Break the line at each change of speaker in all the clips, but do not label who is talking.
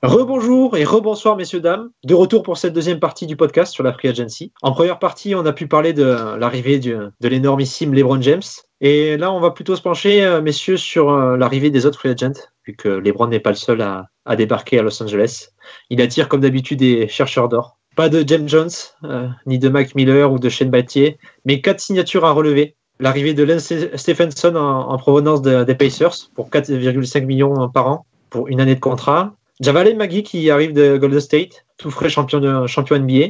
Rebonjour et rebonsoir messieurs dames, de retour pour cette deuxième partie du podcast sur la Free Agency. En première partie, on a pu parler de l'arrivée de l'énormissime LeBron James. Et là, on va plutôt se pencher, messieurs, sur l'arrivée des autres free agents, vu que LeBron n'est pas le seul à débarquer à Los Angeles. Il attire comme d'habitude des chercheurs d'or. Pas de James Jones, ni de Mac Miller ou de Shane Battier, mais 4 signatures à relever. L'arrivée de Lance Stephenson en provenance des Pacers pour 4,5 millions par an pour une année de contrat. Javale McGee qui arrive de Golden State, tout frais champion NBA.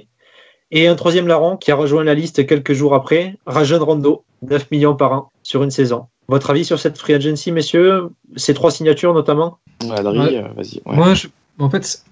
Et un troisième larron qui a rejoint la liste quelques jours après, Rajon Rondo, 9 millions par an sur une saison. Votre avis sur cette free agency, messieurs? Ces 3 signatures notamment?
Adrien, vas-y. Ouais.
Moi, en fait,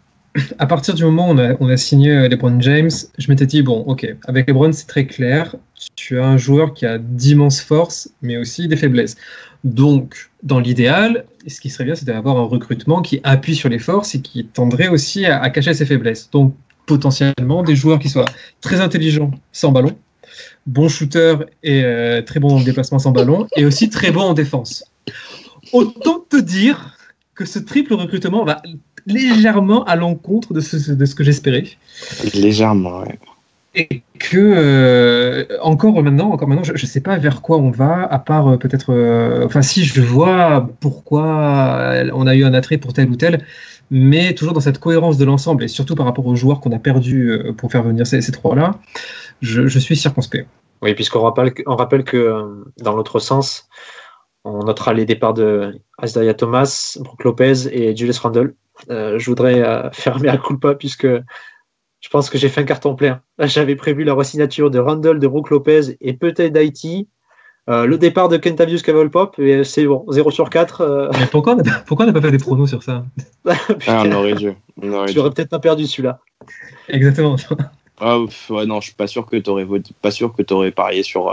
à partir du moment où on a signé LeBron James, je m'étais dit, bon, ok, avec LeBron, c'est très clair. Tu as un joueur qui a d'immenses forces, mais aussi des faiblesses. Donc, dans l'idéal, ce qui serait bien, c'est d'avoir un recrutement qui appuie sur les forces et qui tendrait aussi à cacher ses faiblesses. Donc, potentiellement, des joueurs qui soient très intelligents sans ballon, bons shooters et très bons en déplacement sans ballon, et aussi très bons en défense. Autant te dire que ce triple recrutement va légèrement à l'encontre de ce que j'espérais.
Légèrement, ouais.
Et que encore maintenant, je ne sais pas vers quoi on va, à part peut-être. Si je vois pourquoi on a eu un attrait pour tel ou tel, mais toujours dans cette cohérence de l'ensemble et surtout par rapport aux joueurs qu'on a perdus pour faire venir ces trois-là, je suis circonspect.
Oui, puisqu'on rappelle que dans l'autre sens, on notera les départs de Isaiah Thomas, Brook Lopez et Julius Randle. Je voudrais faire mea culpa puisque je pense que j'ai fait un carton plein. J'avais prévu la re-signature de Randle, de Brook Lopez et peut-être d'Haïti. Le départ de Kentavious Caldwell-Pope, et c'est bon, 0 sur 4.
Mais pourquoi on n'a pas fait des pronos sur ça?
On aurait dû.
J'aurais peut-être pas perdu celui-là.
Exactement.
Ouais, non, je suis pas sûr que t'aurais parié sur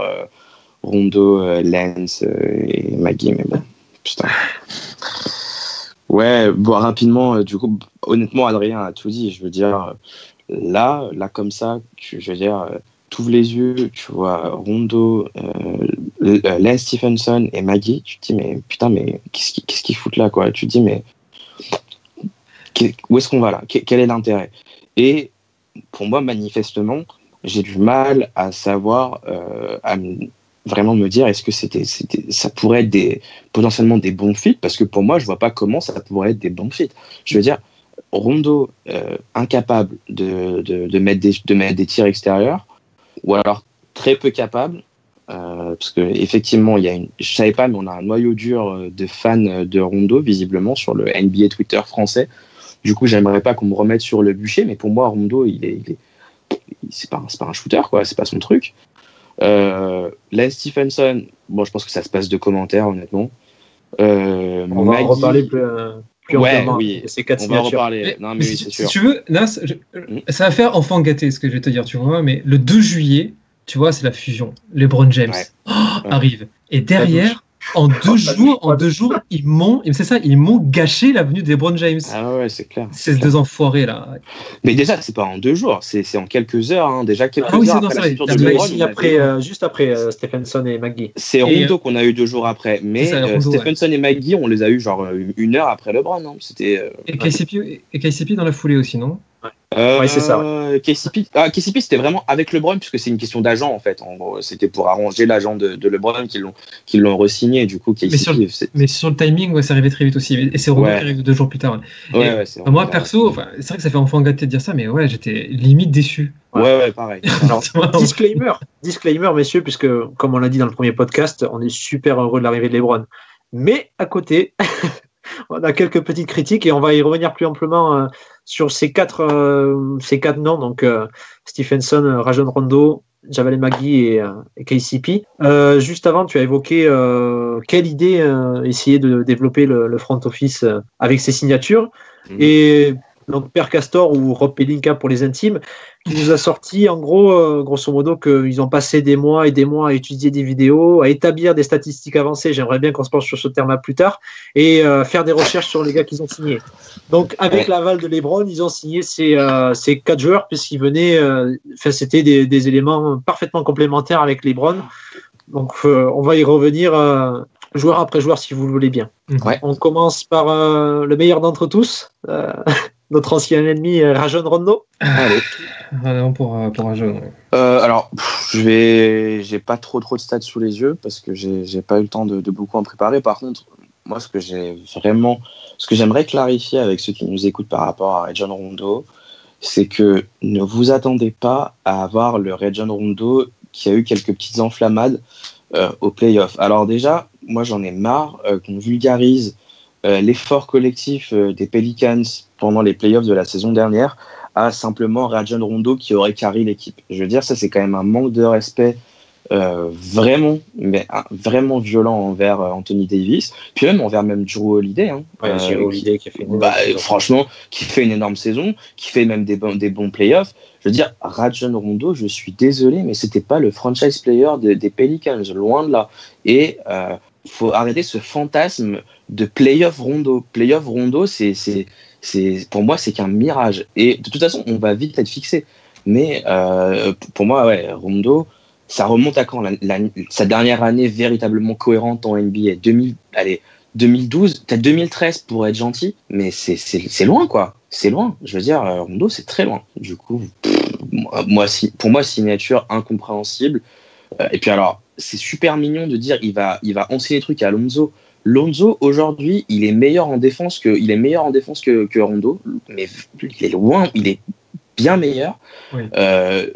Rondo, Lance et Maggie, mais bon, putain. Ouais, bon, rapidement, du coup, honnêtement, Adrien a tout dit. Je veux dire, là comme ça, je veux dire, t'ouvres les yeux, tu vois Rondo, Lance Stephenson et Maggie, tu te dis, mais putain, mais qu'est-ce qu'ils foutent là, quoi? Tu te dis, mais où est-ce qu'on va là? Quel est l'intérêt? Et pour moi, manifestement, j'ai du mal à savoir, vraiment me dire est-ce que ça pourrait être potentiellement des bons fits, parce que pour moi je vois pas comment ça pourrait être des bons fits. Je veux dire, Rondo incapable de mettre des tirs extérieurs, ou alors très peu capable, parce que effectivement je savais pas, mais on a un noyau dur de fans de Rondo visiblement sur le NBA Twitter français. Du coup, j'aimerais pas qu'on me remette sur le bûcher, mais pour moi Rondo c'est pas un shooter, quoi, c'est pas son truc. Lance Stephenson, bon, je pense que ça se passe de commentaires, honnêtement.
On va en reparler plus amplement.
Oui,
ces 4
signatures.
On va en
reparler. Non, mais oui, c'est sûr.
Si tu veux, Nas, ça va faire enfant gâté, ce que je vais te dire, tu vois, mais le 2 juillet, tu vois, c'est la fusion. LeBron James arrive. Et derrière, en 2 jours, ils m'ont gâché la venue de LeBron James.
Ah ouais, c'est clair.
Ces deux enfoirés là.
Mais déjà, c'est pas en 2 jours, c'est en quelques heures. Hein. Déjà quelques heures après la signature de LeBron.
Juste après Stephenson et McGee.
C'est Rondo qu'on a eu 2 jours après, mais Stephenson et McGee, on les a eu genre 1 heure après LeBron. Hein. C'était.
Et KCP dans la foulée aussi, non?
Oui, c'est ça. Ouais.
KCP, c'était vraiment avec LeBron, puisque c'est une question d'agent en fait. En gros, c'était pour arranger l'agent de LeBron qui l'ont re-signé. Du coup, KCP,
mais sur le timing, ouais, c'est arrivé très vite aussi. Et c'est Rondo qui arrive 2 jours plus tard.
Ouais,
moi, perso, c'est vrai que ça fait enfant gâté de dire ça, mais ouais, j'étais limite déçu.
Ouais, pareil.
Alors, disclaimer, messieurs, puisque comme on l'a dit dans le premier podcast, on est super heureux de l'arrivée de LeBron. Mais à côté, on a quelques petites critiques et on va y revenir plus amplement sur ces quatre noms, donc Stephenson, Rajon Rondo, Javale McGee et KCP. Juste avant, tu as évoqué quelle idée essayer de développer le front office avec ces signatures. Et donc Père Castor ou Rob Pelinka pour les intimes, qui nous a sorti en gros, grosso modo, qu'ils ont passé des mois et des mois à étudier des vidéos, à établir des statistiques avancées. J'aimerais bien qu'on se penche sur ce terme-là plus tard, et faire des recherches sur les gars qu'ils ont signés. Donc avec l'aval de LeBron, ils ont signé ces 4 joueurs, puisqu'ils venaient, c'était des éléments parfaitement complémentaires avec LeBron. Donc on va y revenir joueur après joueur si vous le voulez bien.
Ouais.
On commence par le meilleur d'entre tous. notre ancien ennemi Rajon Rondo.
Allez.
Vraiment pour Rajon. Ouais.
Alors, j'ai pas trop de stats sous les yeux parce que j'ai pas eu le temps de beaucoup en préparer. Par contre, moi, ce que j'aimerais clarifier avec ceux qui nous écoutent par rapport à Rajon Rondo, c'est que ne vous attendez pas à avoir le Rajon Rondo qui a eu quelques petites enflammades aux playoffs. Alors déjà, moi j'en ai marre qu'on vulgarise l'effort collectif des Pelicans pendant les playoffs de la saison dernière à simplement Rajon Rondo qui aurait carré l'équipe. Je veux dire, ça c'est quand même un manque de respect vraiment violent envers Anthony Davis, puis même envers Drew Holiday.
Drew Holiday qui a fait
franchement, qui fait une énorme saison, qui fait même des bons playoffs. Je veux dire, Rajon Rondo, je suis désolé, mais c'était pas le franchise player des Pelicans, loin de là. Et faut arrêter ce fantasme de playoff Rondo. Playoff Rondo, c'est pour moi, c'est qu'un mirage. Et de toute façon, on va vite être fixé. Mais pour moi, ouais, Rondo, ça remonte à quand sa dernière année véritablement cohérente en NBA 2012, peut-être 2013 pour être gentil, mais c'est loin, quoi. C'est loin. Je veux dire, Rondo, c'est très loin. Du coup, pour moi, signature incompréhensible. Et puis alors, c'est super mignon de dire il va enseigner des trucs à Lonzo. Lonzo, aujourd'hui, il est meilleur en défense que Rondo, mais il est loin, il est bien meilleur. Oui.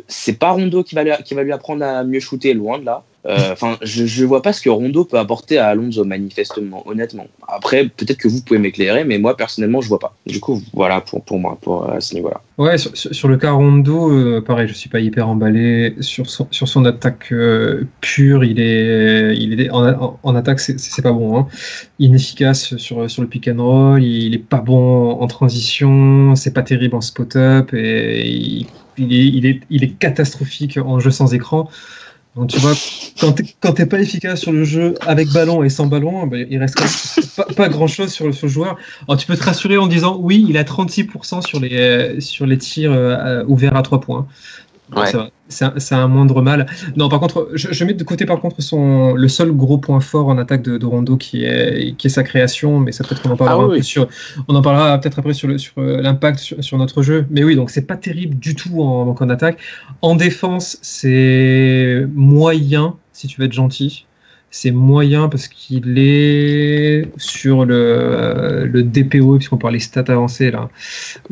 C'est pas Rondo qui va lui apprendre à mieux shooter, loin de là. Enfin, je vois pas ce que Rondo peut apporter à Alonso, manifestement, honnêtement. Après, peut-être que vous pouvez m'éclairer, mais moi personnellement, je vois pas. Du coup, voilà pour moi, à ce niveau-là.
Ouais, sur le cas Rondo, pareil, je suis pas hyper emballé sur son attaque pure. Il est en attaque, c'est pas bon. Hein. Inefficace sur le pick and roll. Il est pas bon en transition. C'est pas terrible en spot-up et il est catastrophique en jeu sans écran. Donc tu vois, quand t'es pas efficace sur le jeu avec ballon et sans ballon, ben, il reste pas grand chose sur le joueur. Alors tu peux te rassurer en disant oui, il a 36% sur les tirs ouverts à 3 points. Ouais. C'est un moindre mal. Non, par contre, je mets de côté par contre le seul gros point fort en attaque de Rondo qui est sa création, mais ça peut-être qu'on en parlera un peu on en parlera peut-être après sur l'impact sur notre jeu. Mais oui, donc c'est pas terrible du tout en attaque. En défense, c'est moyen si tu veux être gentil. C'est moyen parce qu'il est sur le DPOE, puisqu'on parle des stats avancées là.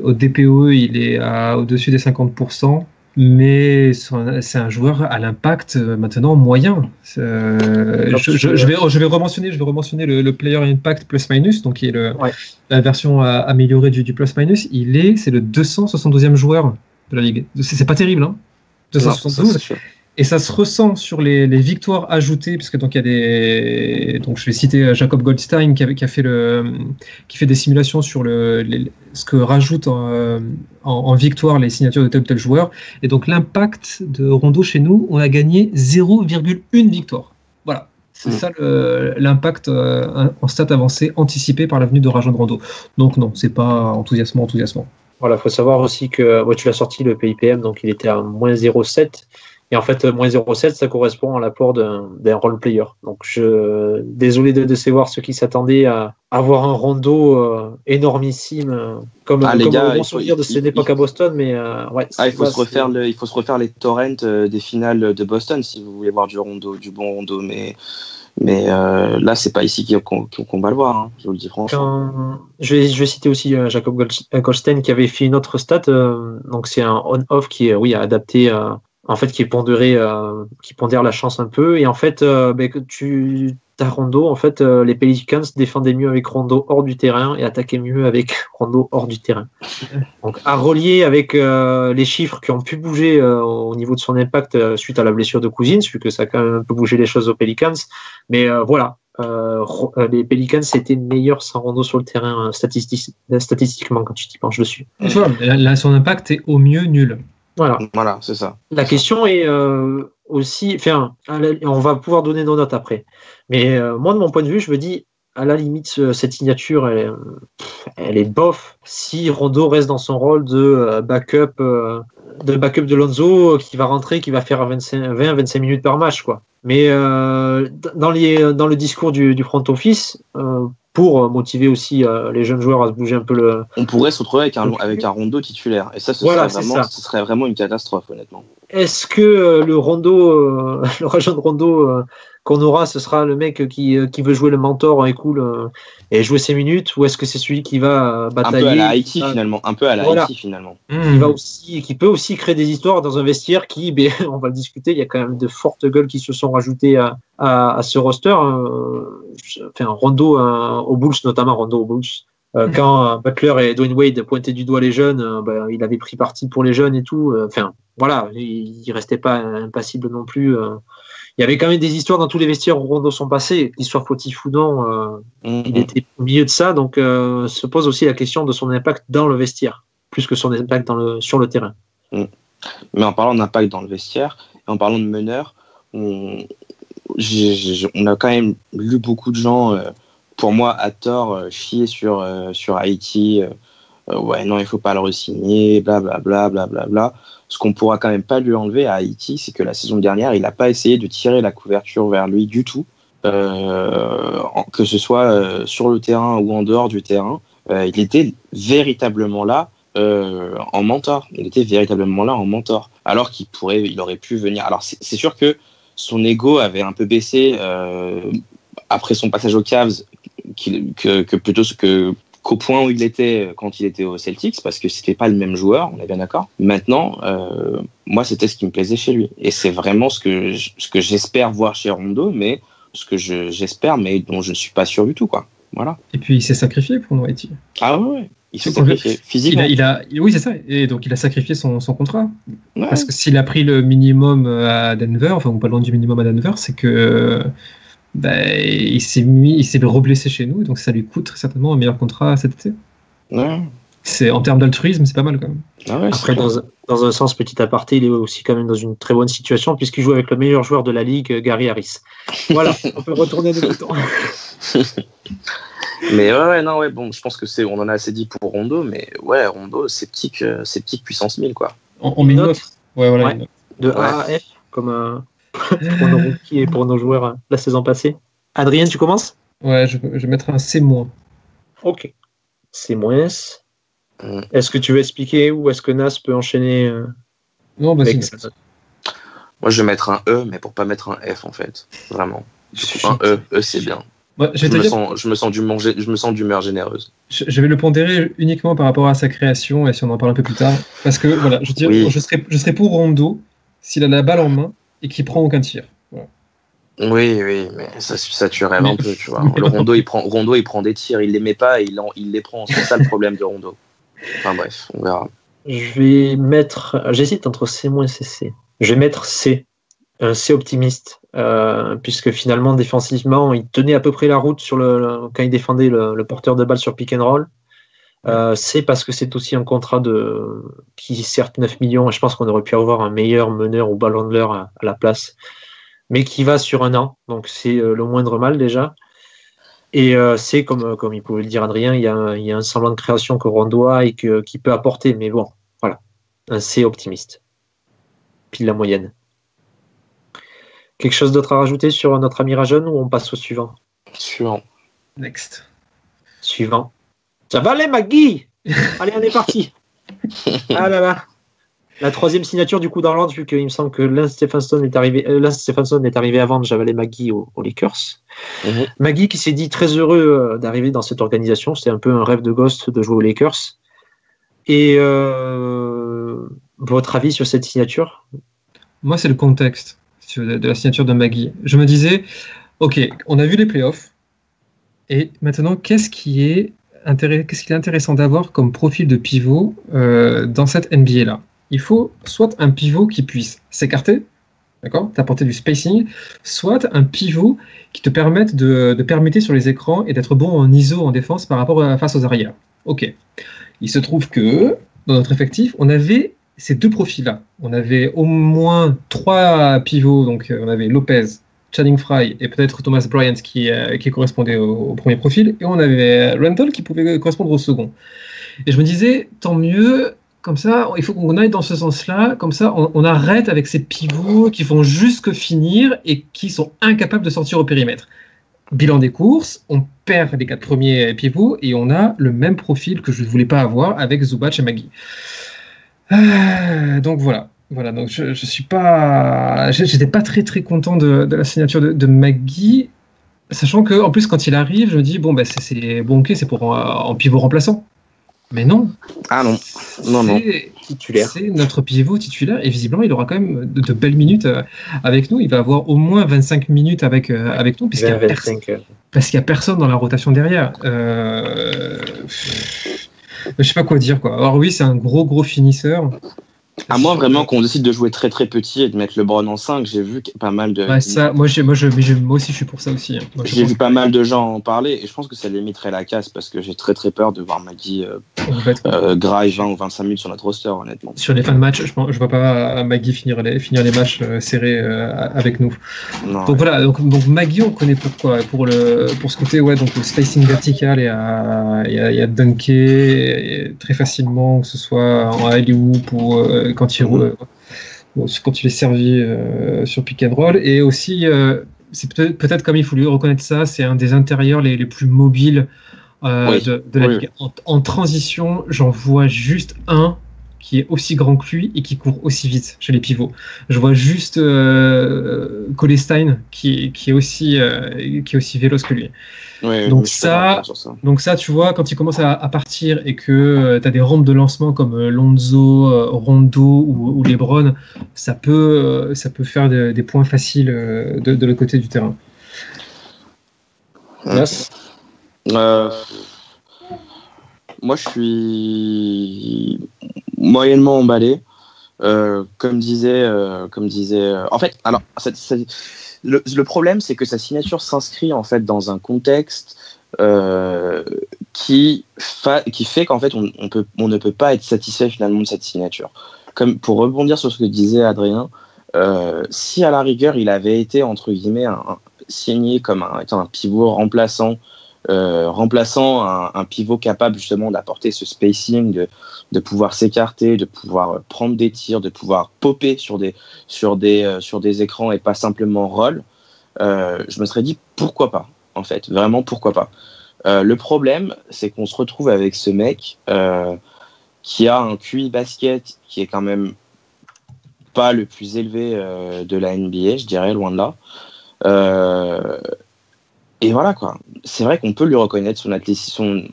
Au DPOE, il est au-dessus des 50%. Mais c'est un joueur à l'impact maintenant moyen. Je vais rementionner le player impact plus-minus, donc qui est la version améliorée du plus-minus. C'est le 272e joueur de la ligue. C'est pas terrible, hein. 272. Non, et ça se ressent sur les victoires ajoutées, puisque donc il y a donc je vais citer Jacob Goldstein qui fait des simulations sur ce que rajoutent en victoire les signatures de tel joueur. Et donc l'impact de Rondo chez nous, on a gagné 0,1 victoire. Voilà. C'est ça l'impact en stats avancées anticipé par la venue de Rajon Rondo. Donc non, c'est pas enthousiasmant.
Voilà, faut savoir aussi que tu l'as sorti le PIPM, donc il était à moins 0,7. Et en fait, moins 0,7, ça correspond à l'apport d'un role player. Donc, désolé de décevoir ceux qui s'attendaient à avoir un Rondo énormissime, comme
les gars,
un bon souvenir de cette époque à Boston. Mais ouais.
Il faut se refaire les torrents des finales de Boston si vous voulez voir du bon Rondo. Mais là, c'est pas ici qu'on va le voir. Hein, je vous le dis franchement.
Je vais citer aussi Jacob Goldstein qui avait fait une autre stat. Donc, c'est un on-off qui est adapté. En fait, qui pondère la chance un peu. Et en fait, que t'as Rondo, en fait, les Pelicans défendaient mieux avec Rondo hors du terrain et attaquaient mieux avec Rondo hors du terrain. Donc, à relier avec les chiffres qui ont pu bouger au niveau de son impact suite à la blessure de Cousins, vu que ça a quand même un peu bougé les choses aux Pelicans. Mais voilà, les Pelicans étaient meilleurs sans Rondo sur le terrain statistiquement quand tu t'y penches dessus.
Là, son impact est au mieux nul.
Voilà, c'est ça.
La question est aussi, on va pouvoir donner nos notes après. Mais moi, de mon point de vue, je me dis, à la limite, cette signature, elle est bof si Rondo reste dans son rôle de backup de Lonzo qui va rentrer, qui va faire 20-25 minutes par match, quoi. Mais dans le discours du front office, pour motiver aussi les jeunes joueurs à se bouger un peu
On pourrait se retrouver avec un Rondo titulaire. Et ça, ce serait vraiment une catastrophe, honnêtement.
Est-ce que le rajon de Rondo qu'on aura, ce sera le mec qui veut jouer le mentor et cool et jouer ses minutes, ou est-ce que c'est celui qui va batailler,
un peu à la Haïti finalement.
Qui peut aussi créer des histoires dans un vestiaire qui, on va le discuter, il y a quand même de fortes gueules qui se sont rajoutées à ce roster. Rondo aux Bulls, notamment Rondo aux Bulls. Quand Butler et Dwayne Wade pointaient du doigt les jeunes, il avait pris parti pour les jeunes et tout. Il restait pas impassible non plus. Il y avait quand même des histoires dans tous les vestiaires où Rondo sont passés, qu'il soit fautif ou non. Il était au milieu de ça, donc se pose aussi la question de son impact dans le vestiaire, plus que son impact sur le terrain.
Mais en parlant d'impact dans le vestiaire, et en parlant de meneur, on a quand même lu beaucoup de gens, pour moi, à tort, chier sur Haïti. Ouais, non, il faut pas le re-signer, blablabla, blablabla. Ce qu'on pourra quand même pas lui enlever à Haïti, c'est que la saison dernière, il n'a pas essayé de tirer la couverture vers lui du tout, que ce soit sur le terrain ou en dehors du terrain. Il était véritablement là en mentor. Alors il aurait pu venir. Alors c'est sûr que son ego avait un peu baissé après son passage aux Cavs, qu'au point où il était quand il était aux Celtics, parce que c'était pas le même joueur, on est bien d'accord. Maintenant, moi, c'était ce qui me plaisait chez lui. Et c'est vraiment ce que j'espère voir chez Rondo, mais ce que j'espère, mais dont je ne suis pas sûr du tout, quoi. Voilà.
Et puis, il s'est sacrifié pour nous, Haïti.
Ah ouais. Il s'est sacrifié physiquement.
Oui, c'est ça. Et donc, il a sacrifié son contrat.
Ouais.
Parce que s'il a pris le minimum à Denver, ou pas loin du minimum à Denver, c'est que il s'est reblessé chez nous, donc ça lui coûte certainement un meilleur contrat cet été.
Ouais.
En termes d'altruisme, c'est pas mal quand même.
Ah ouais,
après, dans un sens, petit aparté, il est aussi quand même dans une très bonne situation puisqu'il joue avec le meilleur joueur de la ligue, Gary Harris. Voilà, on peut retourner à nos boutons.
Mais bon, je pense que on en a assez dit pour Rondo, mais ouais, Rondo, c'est petite puissance 1000, quoi.
On met une note. Ouais, voilà.
Ouais. De A à F, comme pour nos rookies et pour nos joueurs la saison passée. Adrien, tu commences ?
Ouais, je vais mettre un C-.
Ok. C-. Est-ce que tu veux expliquer ou est-ce que Nas peut enchaîner
Non, bah
avec
c'est...
Moi, je vais mettre un E, mais pour pas mettre un F, en fait. Vraiment. Un E, c'est bien.
Ouais, je
me sens d'humeur généreuse.
Je vais le pondérer uniquement par rapport à sa création, et si on en parle un peu plus tard. Parce que, voilà, je serais pour Rondo s'il a la balle en main et qu'il prend aucun tir. Voilà.
Oui, mais ça tu rêves un peu, tu vois. Le Rondo, il prend des tirs, il les met pas et il les prend. C'est ça le problème de Rondo. Enfin bref, on verra.
J'hésite entre C- et CC. Je vais mettre C. Un C optimiste. Puisque finalement, défensivement, il tenait à peu près la route quand il défendait le porteur de balle sur pick and roll. C'est parce que c'est aussi un contrat qui certes 9 millions, et je pense qu'on aurait pu avoir un meilleur meneur ou ball handler à la place, mais qui va sur un an, donc c'est le moindre mal déjà. Et c'est comme il pouvait le dire Adrien, il y a un semblant de création que Rondo a et qui peut apporter, mais bon, voilà, un C optimiste, pile la moyenne. Quelque chose d'autre à rajouter sur notre ami Rajon ou on passe au suivant ?
Next.
Suivant. Ça va aller, Maggie. Allez, on est parti. Ah là là. La troisième signature du coup dans l'ordre, vu qu'il me semble que Lance Stephenson est arrivé avant Javalé Maggie aux Lakers. Mm-hmm. Maggie qui s'est dit très heureux d'arriver dans cette organisation. C'était un peu un rêve de gosse de jouer aux Lakers. Et votre avis sur cette signature ?
Moi, c'est le contexte de la signature de Maggie. Je me disais, ok, on a vu les playoffs. Et maintenant, qu'est-ce qui est intéressant d'avoir comme profil de pivot dans cette NBA-là ? Il faut soit un pivot qui puisse s'écarter, d'accord, t'apporter du spacing, soit un pivot qui te permette de permuter sur les écrans et d'être bon en ISO en défense par rapport face aux arrières. Ok. Il se trouve que dans notre effectif, on avait ces deux profils-là. On avait au moins 3 pivots, donc on avait Lopez, Channing Frye et peut-être Thomas Bryant qui correspondait au premier profil, et on avait Randall qui pouvait correspondre au second. Et je me disais, tant mieux, comme ça, il faut qu'on aille dans ce sens-là, comme ça, on arrête avec ces pivots qui font juste que finir et qui sont incapables de sortir au périmètre. Bilan des courses, on perd les 4 premiers pivots et on a le même profil que je ne voulais pas avoir avec Zubac et Magui. Donc voilà. Donc j'étais pas très très content de la signature de Magui, sachant que en plus quand il arrive, je me dis bon c'est bon, ok, c'est pour en pivot remplaçant. Mais non.
Ah non.
Titulaire.
C'est notre pivot titulaire et visiblement il aura quand même de belles minutes avec nous. Il va avoir au moins 25 minutes avec nous parce qu'il y a personne dans la rotation derrière. Je sais pas quoi dire quoi. Alors oui, c'est un gros finisseur.
À moins vraiment qu'on décide de jouer très très petit et de mettre LeBron en 5, j'ai vu pas mal de...
Ouais, ça, moi aussi je suis pour ça aussi.
J'ai vu pas mal de gens en parler et je pense que ça limiterait la casse parce que j'ai très peur de voir Magui graille 20 ou 25 minutes sur notre roster, honnêtement.
Sur les fins de match, je vois pas Magui finir les matchs serrés avec nous. Non, donc voilà, donc Magui on connaît pourquoi, pour ce côté donc le spacing vertical et à dunker très facilement, que ce soit en alley-oop ou quand il est servi sur pick and roll, et aussi c'est peut-être comme il faut lui reconnaître ça, c'est un des intérieurs les plus mobiles de la ligue. En transition, j'en vois juste un qui est aussi grand que lui et qui court aussi vite chez les pivots. Je vois juste Cole-Stein qui est aussi véloce que lui.
Ouais,
donc ça, tu vois, quand il commence à partir et que tu as des rampes de lancement comme Lonzo, Rondo ou LeBron, ça peut faire des points faciles de l'autre côté du terrain.
Yes.
Moi, je suis moyennement emballé. Comme disait. En fait, alors, le problème, c'est que sa signature s'inscrit en fait dans un contexte qui fait qu'en fait, on ne peut pas être satisfait finalement de cette signature. Comme pour rebondir sur ce que disait Adrien, si à la rigueur il avait été entre guillemets signé comme étant un pivot remplaçant un pivot capable justement d'apporter ce spacing, de pouvoir s'écarter, de pouvoir prendre des tirs, de pouvoir popper sur des écrans et pas simplement roll, je me serais dit pourquoi pas, en fait, vraiment pourquoi pas. Le problème, c'est qu'on se retrouve avec ce mec qui a un QI basket qui est quand même pas le plus élevé de la NBA, je dirais, loin de là. Et voilà quoi. C'est vrai qu'on peut lui reconnaître son athlétisme,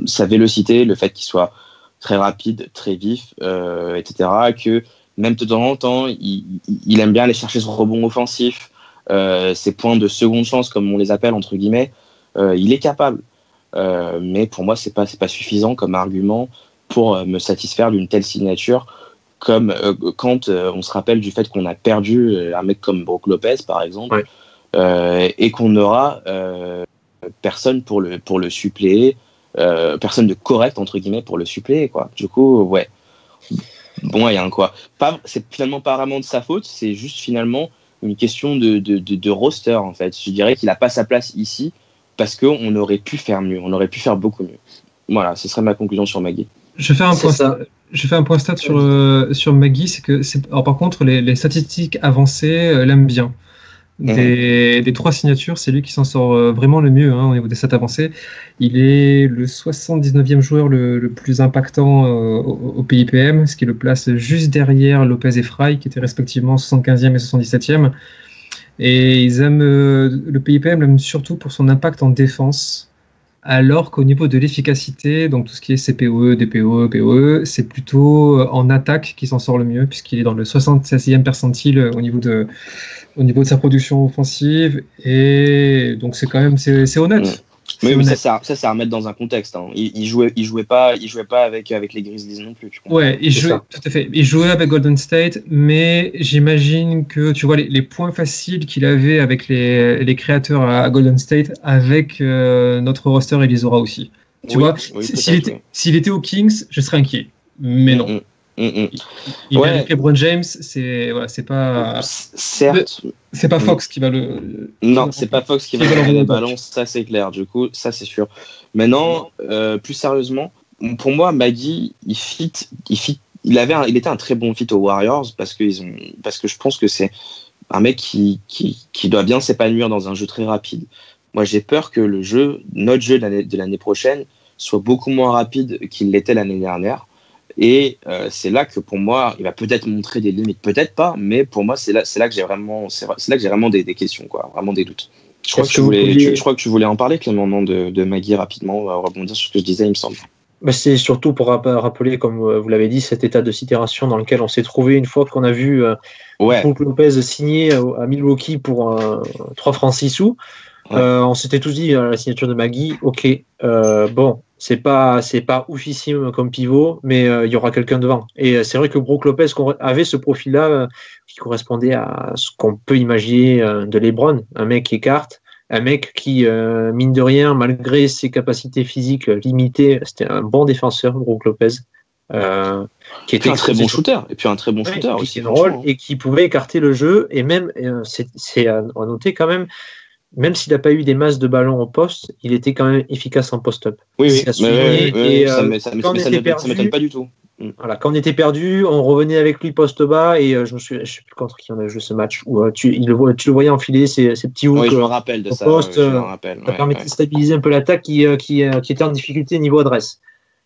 sa vélocité, le fait qu'il soit très rapide, très vif, etc. Que même de temps en temps, il aime bien aller chercher son rebond offensif, ses points de seconde chance, comme on les appelle entre guillemets. Il est capable, mais pour moi, c'est pas suffisant comme argument pour me satisfaire d'une telle signature. Comme quand on se rappelle du fait qu'on a perdu un mec comme Brook Lopez, par exemple. Ouais. Et qu'on n'aura personne pour le suppléer, personne de correct entre guillemets pour le suppléer quoi. Du coup ouais, bon il y a un quoi. C'est finalement pas vraiment de sa faute, c'est juste finalement une question de roster en fait. Je dirais qu'il a pas sa place ici parce qu'on aurait pu faire mieux, on aurait pu faire beaucoup mieux. Voilà, ce serait ma conclusion sur Magui.
Je fais un point stat sur Magui, c'est que alors, par contre les statistiques avancées l'aiment bien. Des 3 signatures, c'est lui qui s'en sort vraiment le mieux au niveau des stats avancées. Il est le 79e joueur le plus impactant au PIPM, ce qui le place juste derrière Lopez et Frye, qui étaient respectivement 75e et 77e. Et ils aiment le PIPM l'aime surtout pour son impact en défense, alors qu'au niveau de l'efficacité, donc tout ce qui est CPOE, DPOE, POE, c'est plutôt en attaque qu'il s'en sort le mieux, puisqu'il est dans le 76e percentile au niveau de sa production offensive, et donc c'est quand même c'est honnête.
Oui, mais ça c'est à remettre dans un contexte. Hein. Il jouait pas avec les Grizzlies non plus.
Ouais, tout à fait. Il jouait avec Golden State, mais j'imagine que tu vois les points faciles qu'il avait avec les créateurs à Golden State, avec notre roster, il les aura aussi. Tu vois, s'il était aux Kings, je serais inquiet. Mais non. Il est avec LeBron James, c'est pas.
Certes.
C'est pas Fox qui va le.
Non, c'est pas Fox qui va le le ballon, ça c'est clair. Du coup, ça c'est sûr. Maintenant, plus sérieusement, pour moi, Maggie, il était un très bon fit aux Warriors parce que je pense que c'est un mec qui doit bien s'épanouir dans un jeu très rapide. Moi, j'ai peur que notre jeu de l'année prochaine soit beaucoup moins rapide qu'il l'était l'année dernière. Et c'est là que pour moi, il va peut-être montrer des limites, peut-être pas, mais pour moi, c'est là que j'ai vraiment des questions, quoi, vraiment des doutes. Je crois que tu voulais en parler, Clément, non, de Maggie rapidement, on va rebondir sur ce que je disais, il me semble.
C'est surtout pour rappeler, comme vous l'avez dit, cet état de sidération dans lequel on s'est trouvé une fois qu'on a vu Brook Lopez signer à Milwaukee pour 3 francs 6 sous. On s'était tous dit la signature de Maggie, ok, bon, c'est pas oufissime comme pivot, mais il y aura quelqu'un devant. Et c'est vrai que Brook Lopez avait ce profil-là qui correspondait à ce qu'on peut imaginer de LeBron, un mec qui écarte, un mec qui, mine de rien, malgré ses capacités physiques limitées, c'était un bon défenseur, Brook Lopez. Qui était
un très bon shooter, et puis un très bon shooter aussi.
Et qui pouvait écarter le jeu, et même, c'est à noter quand même s'il n'a pas eu des masses de ballons au poste, il était quand même efficace en post-up.
Oui, ça m'étonne pas du tout.
Voilà, quand on était perdu, on revenait avec lui poste bas et je sais plus contre qui on a joué ce match où tu le voyais enfiler ces petits hooks.
Oui, je me rappelle de ça.
Poste, ça permettait de stabiliser un peu l'attaque qui était en difficulté niveau adresse.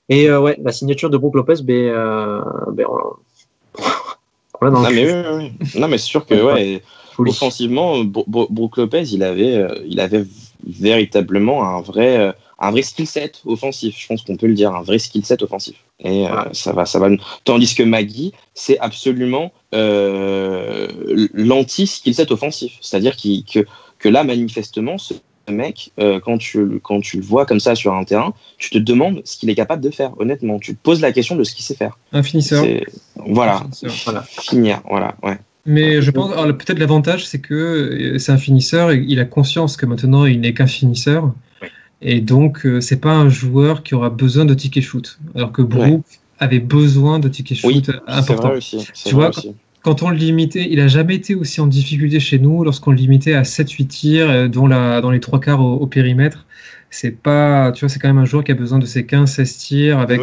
Et la signature de Brook Lopez,
non mais c'est sûr que offensivement, Brook Lopez, il avait véritablement un vrai skill set offensif. Je pense qu'on peut le dire, un vrai skill set offensif. Et ça va. Tandis que Maggie, c'est absolument l'anti-skill set offensif. C'est-à-dire que là, manifestement, ce mec, quand tu le vois comme ça sur un terrain, tu te demandes ce qu'il est capable de faire. Honnêtement, tu te poses la question de ce qu'il sait faire.
Un finisseur.
Finir, voilà, ouais.
Mais je pense, alors, peut-être l'avantage, c'est que c'est un finisseur et il a conscience que maintenant il n'est qu'un finisseur.
Oui.
Et donc, c'est pas un joueur qui aura besoin de ticket shoot. Alors que Brook avait besoin de ticket shoot important.
C'est vrai aussi.
Tu vois, quand on le limitait, il n'a jamais été aussi en difficulté chez nous lorsqu'on le limitait à 7-8 tirs, dont les 3/4 au périmètre. C'est pas, tu vois, c'est quand même un joueur qui a besoin de ses 15-16 tirs avec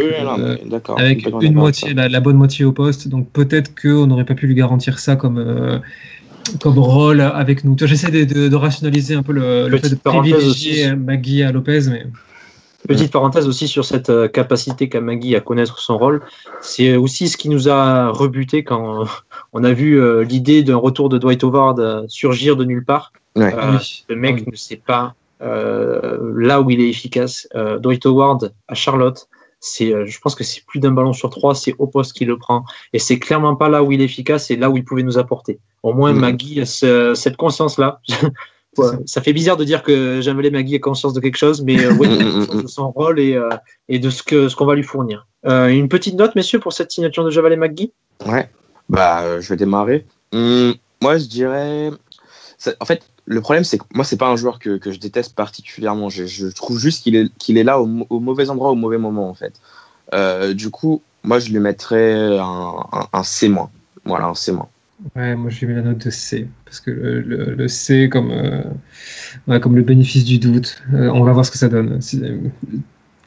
une moitié, la bonne moitié au poste. Donc peut-être qu'on n'aurait pas pu lui garantir ça comme rôle avec nous. Tu vois, j'essaie de rationaliser un peu le fait de privilégier Maggie à Lopez, mais.
Petite parenthèse aussi sur cette capacité qu'a Maggie à connaître son rôle. C'est aussi ce qui nous a rebuté quand on a vu l'idée d'un retour de Dwight Howard surgir de nulle part. Le mec ne sait pas là où il est efficace. Dwight Howard à Charlotte, je pense que c'est plus d'un ballon sur 3, c'est au poste qu'il le prend. Et c'est clairement pas là où il est efficace, c'est là où il pouvait nous apporter. Au moins, Maggie a cette conscience-là. Ça fait bizarre de dire que Javelin Maggie a conscience de quelque chose, mais de son rôle et de ce qu'on va lui fournir. Une petite note, messieurs, pour cette signature de Javelin Maggie.
Ouais, je vais démarrer. Moi, je dirais... En fait, le problème, c'est que moi, c'est pas un joueur que je déteste particulièrement. Je trouve juste qu'il est là au mauvais endroit, au mauvais moment, en fait. Du coup, moi, je lui mettrais un C-. Voilà, un C-.
Ouais, moi je lui mets la note de C, parce que le C comme le bénéfice du doute, on va voir ce que ça donne.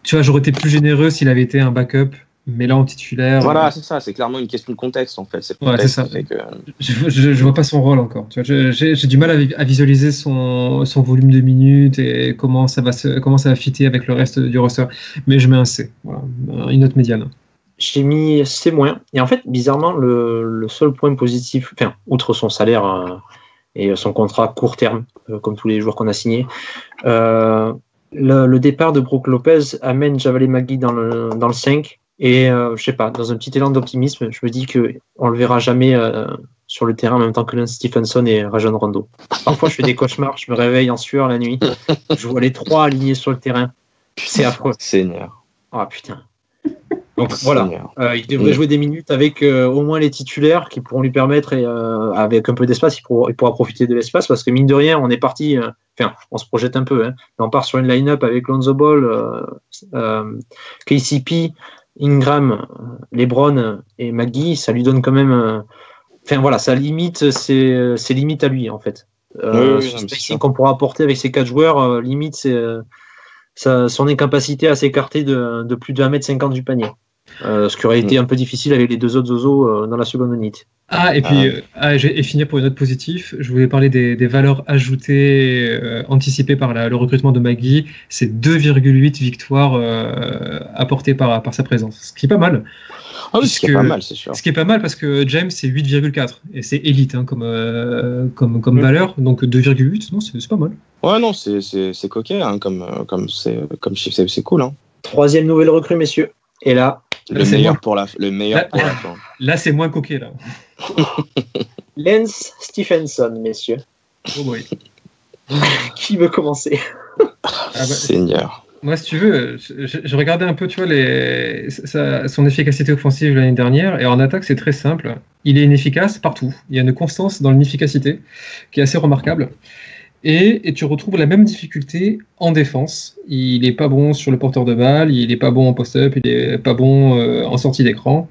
Tu vois, j'aurais été plus généreux s'il avait été un backup, mais là en titulaire.
Voilà, c'est ça, c'est clairement une question de contexte en fait. C'est
ça. Je vois pas son rôle encore. Tu vois, j'ai du mal à visualiser son volume de minutes et comment ça va fitter avec le reste du roster, mais je mets un C, voilà, une note médiane.
J'ai mis C-. Et en fait, bizarrement, le seul point positif, outre son salaire et son contrat court terme, comme tous les joueurs qu'on a signés, le départ de Brook Lopez amène Javelin Maggie dans le 5. Et je sais pas, dans un petit élan d'optimisme, je me dis qu'on le verra jamais sur le terrain en même temps que Lance Stephenson et Rajon Rondo. Parfois, je fais des cauchemars, je me réveille en sueur la nuit. Je vois les 3 alignés sur le terrain. C'est affreux.
Seigneur.
Ah putain. Donc voilà, il devrait jouer des minutes avec au moins les titulaires qui pourront lui permettre, avec un peu d'espace, il pourra profiter de l'espace parce que mine de rien, on est parti, on se projette un peu, on part sur une line-up avec Lonzo Ball, KCP, Ingram, LeBron et McGee, ça lui donne quand même. Enfin voilà, ça limite ses limites à lui en fait. Ce spacing qu'on pourra apporter avec ces 4 joueurs, limite son incapacité à s'écarter de plus de 1m50 du panier. Ce qui aurait été un peu difficile avec les 2 autres zozos dans la seconde unité.
Et puis, et finir pour une note positive, je voulais parler des valeurs ajoutées anticipées par le recrutement de McGee. C'est 2,8 victoires apportées par sa présence, ce qui est pas mal.
Ah oui, ce qui est pas mal, c'est sûr.
Ce qui est pas mal parce que James, c'est 8,4 et c'est élite comme valeur, donc 2,8, non, c'est pas mal.
Ouais, non, c'est coquet, hein, comme chiffre, c'est cool. Hein.
3e nouvelle recrue, messieurs. Et là,
le meilleur pour la fin.
Là, c'est moins coquet, là.
Lance Stephenson, messieurs.
Oh boy.
Qui veut commencer?
Seigneur.
Moi, si tu veux, je regardais un peu, tu vois, son efficacité offensive l'année dernière, et en attaque, c'est très simple. Il est inefficace partout. Il y a une constance dans l'inefficacité qui est assez remarquable. Et tu retrouves la même difficulté en défense. Il n'est pas bon sur le porteur de balle, il n'est pas bon en post-up, il n'est pas bon en sortie d'écran.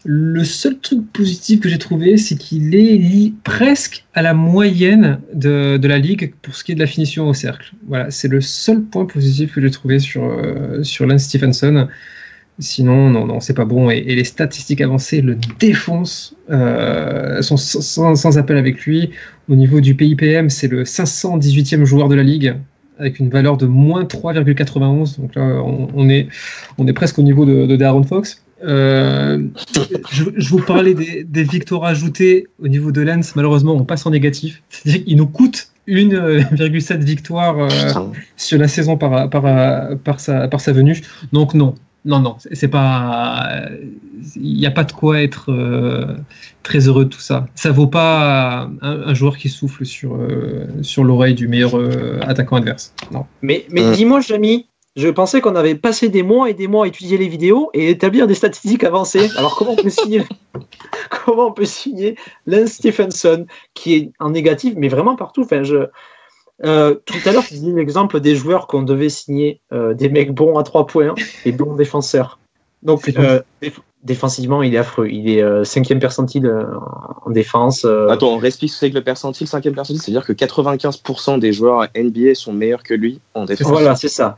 Le seul truc positif que j'ai trouvé, c'est qu'il est presque à la moyenne de la ligue pour ce qui est de la finition au cercle. Voilà, c'est le seul point positif que j'ai trouvé sur Lance Stephenson. Sinon, non, c'est pas bon. Et les statistiques avancées le défoncent, sont sans appel avec lui. Au niveau du PIPM, c'est le 518e joueur de la ligue, avec une valeur de moins 3,91. Donc là, on est presque au niveau de De'Aaron Fox. Je vous parlais des victoires ajoutées au niveau de Lance. Malheureusement, on passe en négatif. C'est-à-dire qu'il nous coûte 1,7 victoire sur la saison par sa venue. Donc non, c'est pas. Il n'y a pas de quoi être très heureux de tout ça. Ça vaut pas un joueur qui souffle sur l'oreille du meilleur attaquant adverse. Non.
Mais dis-moi, Jamy, je pensais qu'on avait passé des mois et des mois à étudier les vidéos et établir des statistiques avancées. Alors comment on peut signer Lance Stephenson qui est en négatif, mais vraiment partout. Enfin, tout à l'heure, tu disais l'exemple des joueurs qu'on devait signer, des mecs bons à 3 points et bons défenseurs. Donc, défensivement, il est affreux. Il est 5e percentile en défense.
Attends, on explique ce que c'est que le percentile, 5e percentile, c'est-à-dire que 95% des joueurs NBA sont meilleurs que lui en défense.
Voilà, c'est ça.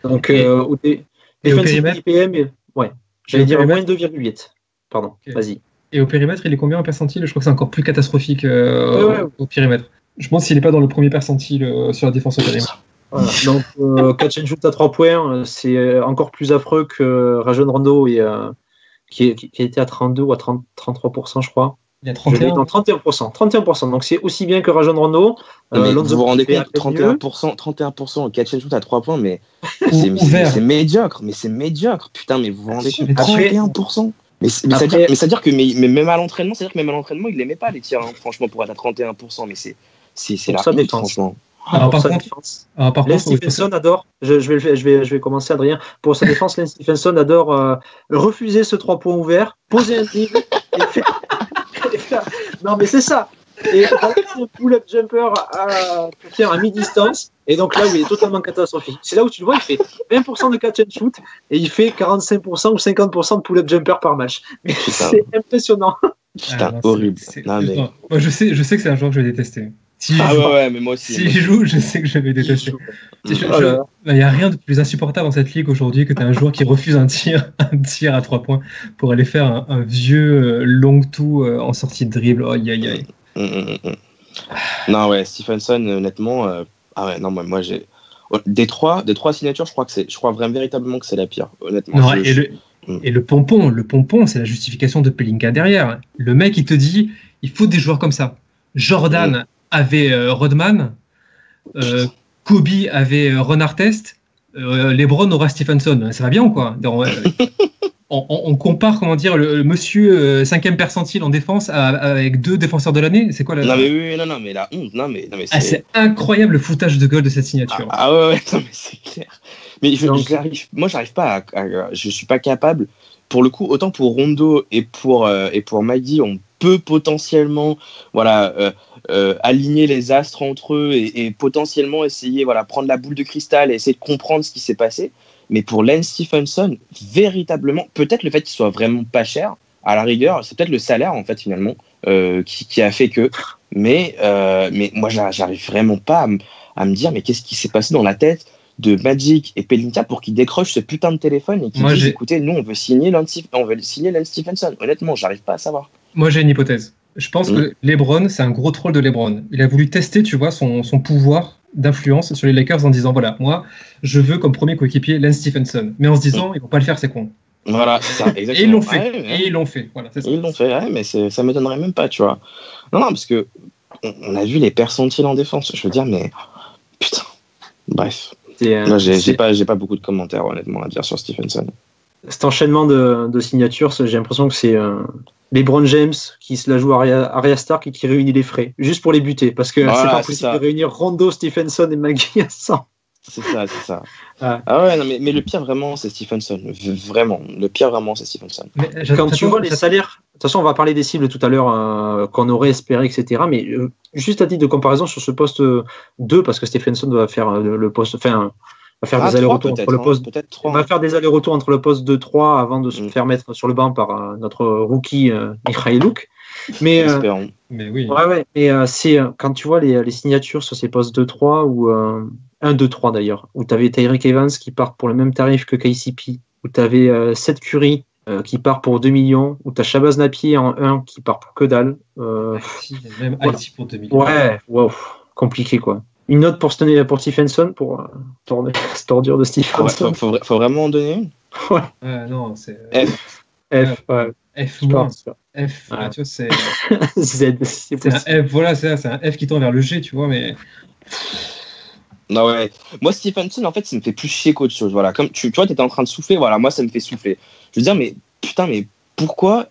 Donc, défensivement, IPM, j'allais dire moins 2,8. Pardon, vas-y.
Et au périmètre, il est combien en percentile? Je crois que c'est encore plus catastrophique au périmètre. Je pense qu'il n'est pas dans le premier percentile sur la défense au périmètre.
Voilà. Donc, catch and shoot à 3 points, c'est encore plus affreux que Rajon Rondo, qui était à 32 ou à 33%, je crois.
Il y a 31%.
Donc, c'est aussi bien que Rajon Rondo.
Vous vous rendez compte, 31% au catch and shoot à 3 points, mais c'est médiocre. Putain, mais vous vous rendez compte, 31%. Mais c'est-à-dire que même à l'entraînement, il n'aimait pas les tirs, hein, franchement, pour être à 31%. Mais c'est la honte, franchement.
Par contre, Lance Stephenson adore. Je vais commencer, Adrien. Pour sa défense, Lance Stephenson adore refuser ce 3 points ouverts, poser un dribble et faire. Non, mais c'est ça. Et un pull-up jumper à mi-distance. Et donc là où il est totalement catastrophique. C'est là où tu le vois, il fait 20% de catch and shoot et il fait 45% ou 50% de pull-up jumper par match. Mais c'est impressionnant.
Putain, horrible.
Moi, je sais que c'est un joueur que je vais détester.
Mais moi aussi.
Si je joue, je sais que je vais détester. Il n'y a rien de plus insupportable dans cette ligue aujourd'hui que tu as un joueur qui refuse un tir à 3 points pour aller faire un vieux long tout en sortie de dribble. Aïe.
Non, ouais, Stephenson, honnêtement, moi j'ai. Des trois signatures, je crois vraiment véritablement que c'est la pire, honnêtement.
Non, et le pompon, c'est la justification de Pelinka derrière. Le mec, il te dit, il faut des joueurs comme ça. Jordan avait Rodman, Kobe avait Ron Artest, LeBron aura Stephenson. Ça va bien ou quoi? On compare, le monsieur 5e percentile en défense avec 2 défenseurs de l'année. C'est quoi la...
Non, mais la honte. Non, mais
c'est incroyable le foutage de gueule de cette signature.
Ouais, non, mais c'est clair. Mais j'arrive pas je suis pas capable. Pour le coup, autant pour Rondo et pour Maggie, on peut potentiellement aligner les astres entre eux et potentiellement essayer prendre la boule de cristal et essayer de comprendre ce qui s'est passé. Mais pour Lance Stephenson, véritablement, peut-être le fait qu'il soit vraiment pas cher, à la rigueur, c'est peut-être le salaire, en fait, finalement, qui a fait que. Mais moi, j'arrive vraiment pas à me dire, mais qu'est-ce qui s'est passé dans la tête de Magic et Pelinka pour qu'ils décrochent ce putain de téléphone et qu'ils disent, écoutez, nous, on veut signer Lance Stephenson. Honnêtement, j'arrive pas à savoir.
Moi, j'ai une hypothèse. Je pense que LeBron, c'est un gros troll de LeBron. Il a voulu tester, tu vois, son pouvoir d'influence sur les Lakers en disant, voilà, moi, je veux comme premier coéquipier Lance Stephenson. Mais en se disant, ils vont pas le faire, c'est con.
Voilà, c'est ça, exactement.
Et ils l'ont fait. Et ils l'ont fait. Voilà, c'est ça.
Ils l'ont fait, ouais, mais ça m'étonnerait même pas, tu vois. Non, parce que on a vu les percentiles en défense. Je veux dire, mais putain. Bref. Là, j'ai pas beaucoup de commentaires, honnêtement, à dire sur Stephenson.
Cet enchaînement de signatures, j'ai l'impression que c'est LeBron James qui se la joue Arya Stark et qui réunit les frais, juste pour les buter, parce que c'est pas possible de réunir Rondo, Stephenson et Magui ensemble.
C'est ça. Ah ouais, non, mais le pire vraiment, c'est Stephenson. Vraiment, le pire vraiment, c'est Stephenson.
Quand tu vois les salaires, de toute façon, on va parler des cibles tout à l'heure qu'on aurait espéré, etc. Mais juste à titre de comparaison sur ce poste 2, parce que Stephenson va faire le poste, enfin, va faire des allers-retours entre le poste.
Peut-être 3.
On va faire des allers-retours entre le poste 2-3 avant de se faire mettre sur le banc par notre rookie Mikhailuk. Mais
espérons.
Mais oui.
Ouais. Et c'est quand tu vois les signatures sur ces postes 2-3 ou 1-2-3 d'ailleurs, où tu avais Tyreke Evans qui part pour le même tarif que KCP, où tu avais Seth Curry qui part pour 2 millions, où tu as Shabazz Napier en 1 qui part pour que dalle.
Même Haïti pour 2 millions.
Ouais, wow, compliqué quoi. Une note pour Stephenson, pour cette ordure de Stephenson.
Faut vraiment en donner une.
Ouais.
Non, c'est
F, ouais.
F moins. F,
ouais.
tu vois, c'est
Z,
c'est un F, voilà, c'est un F qui tend vers le G, tu vois, mais.
Non, ouais. Moi, Stephenson, en fait, ça me fait plus chier qu'autre chose. Voilà. Comme tu vois, t'étais en train de souffler, voilà, moi, ça me fait souffler. Je veux dire, mais putain, mais pourquoi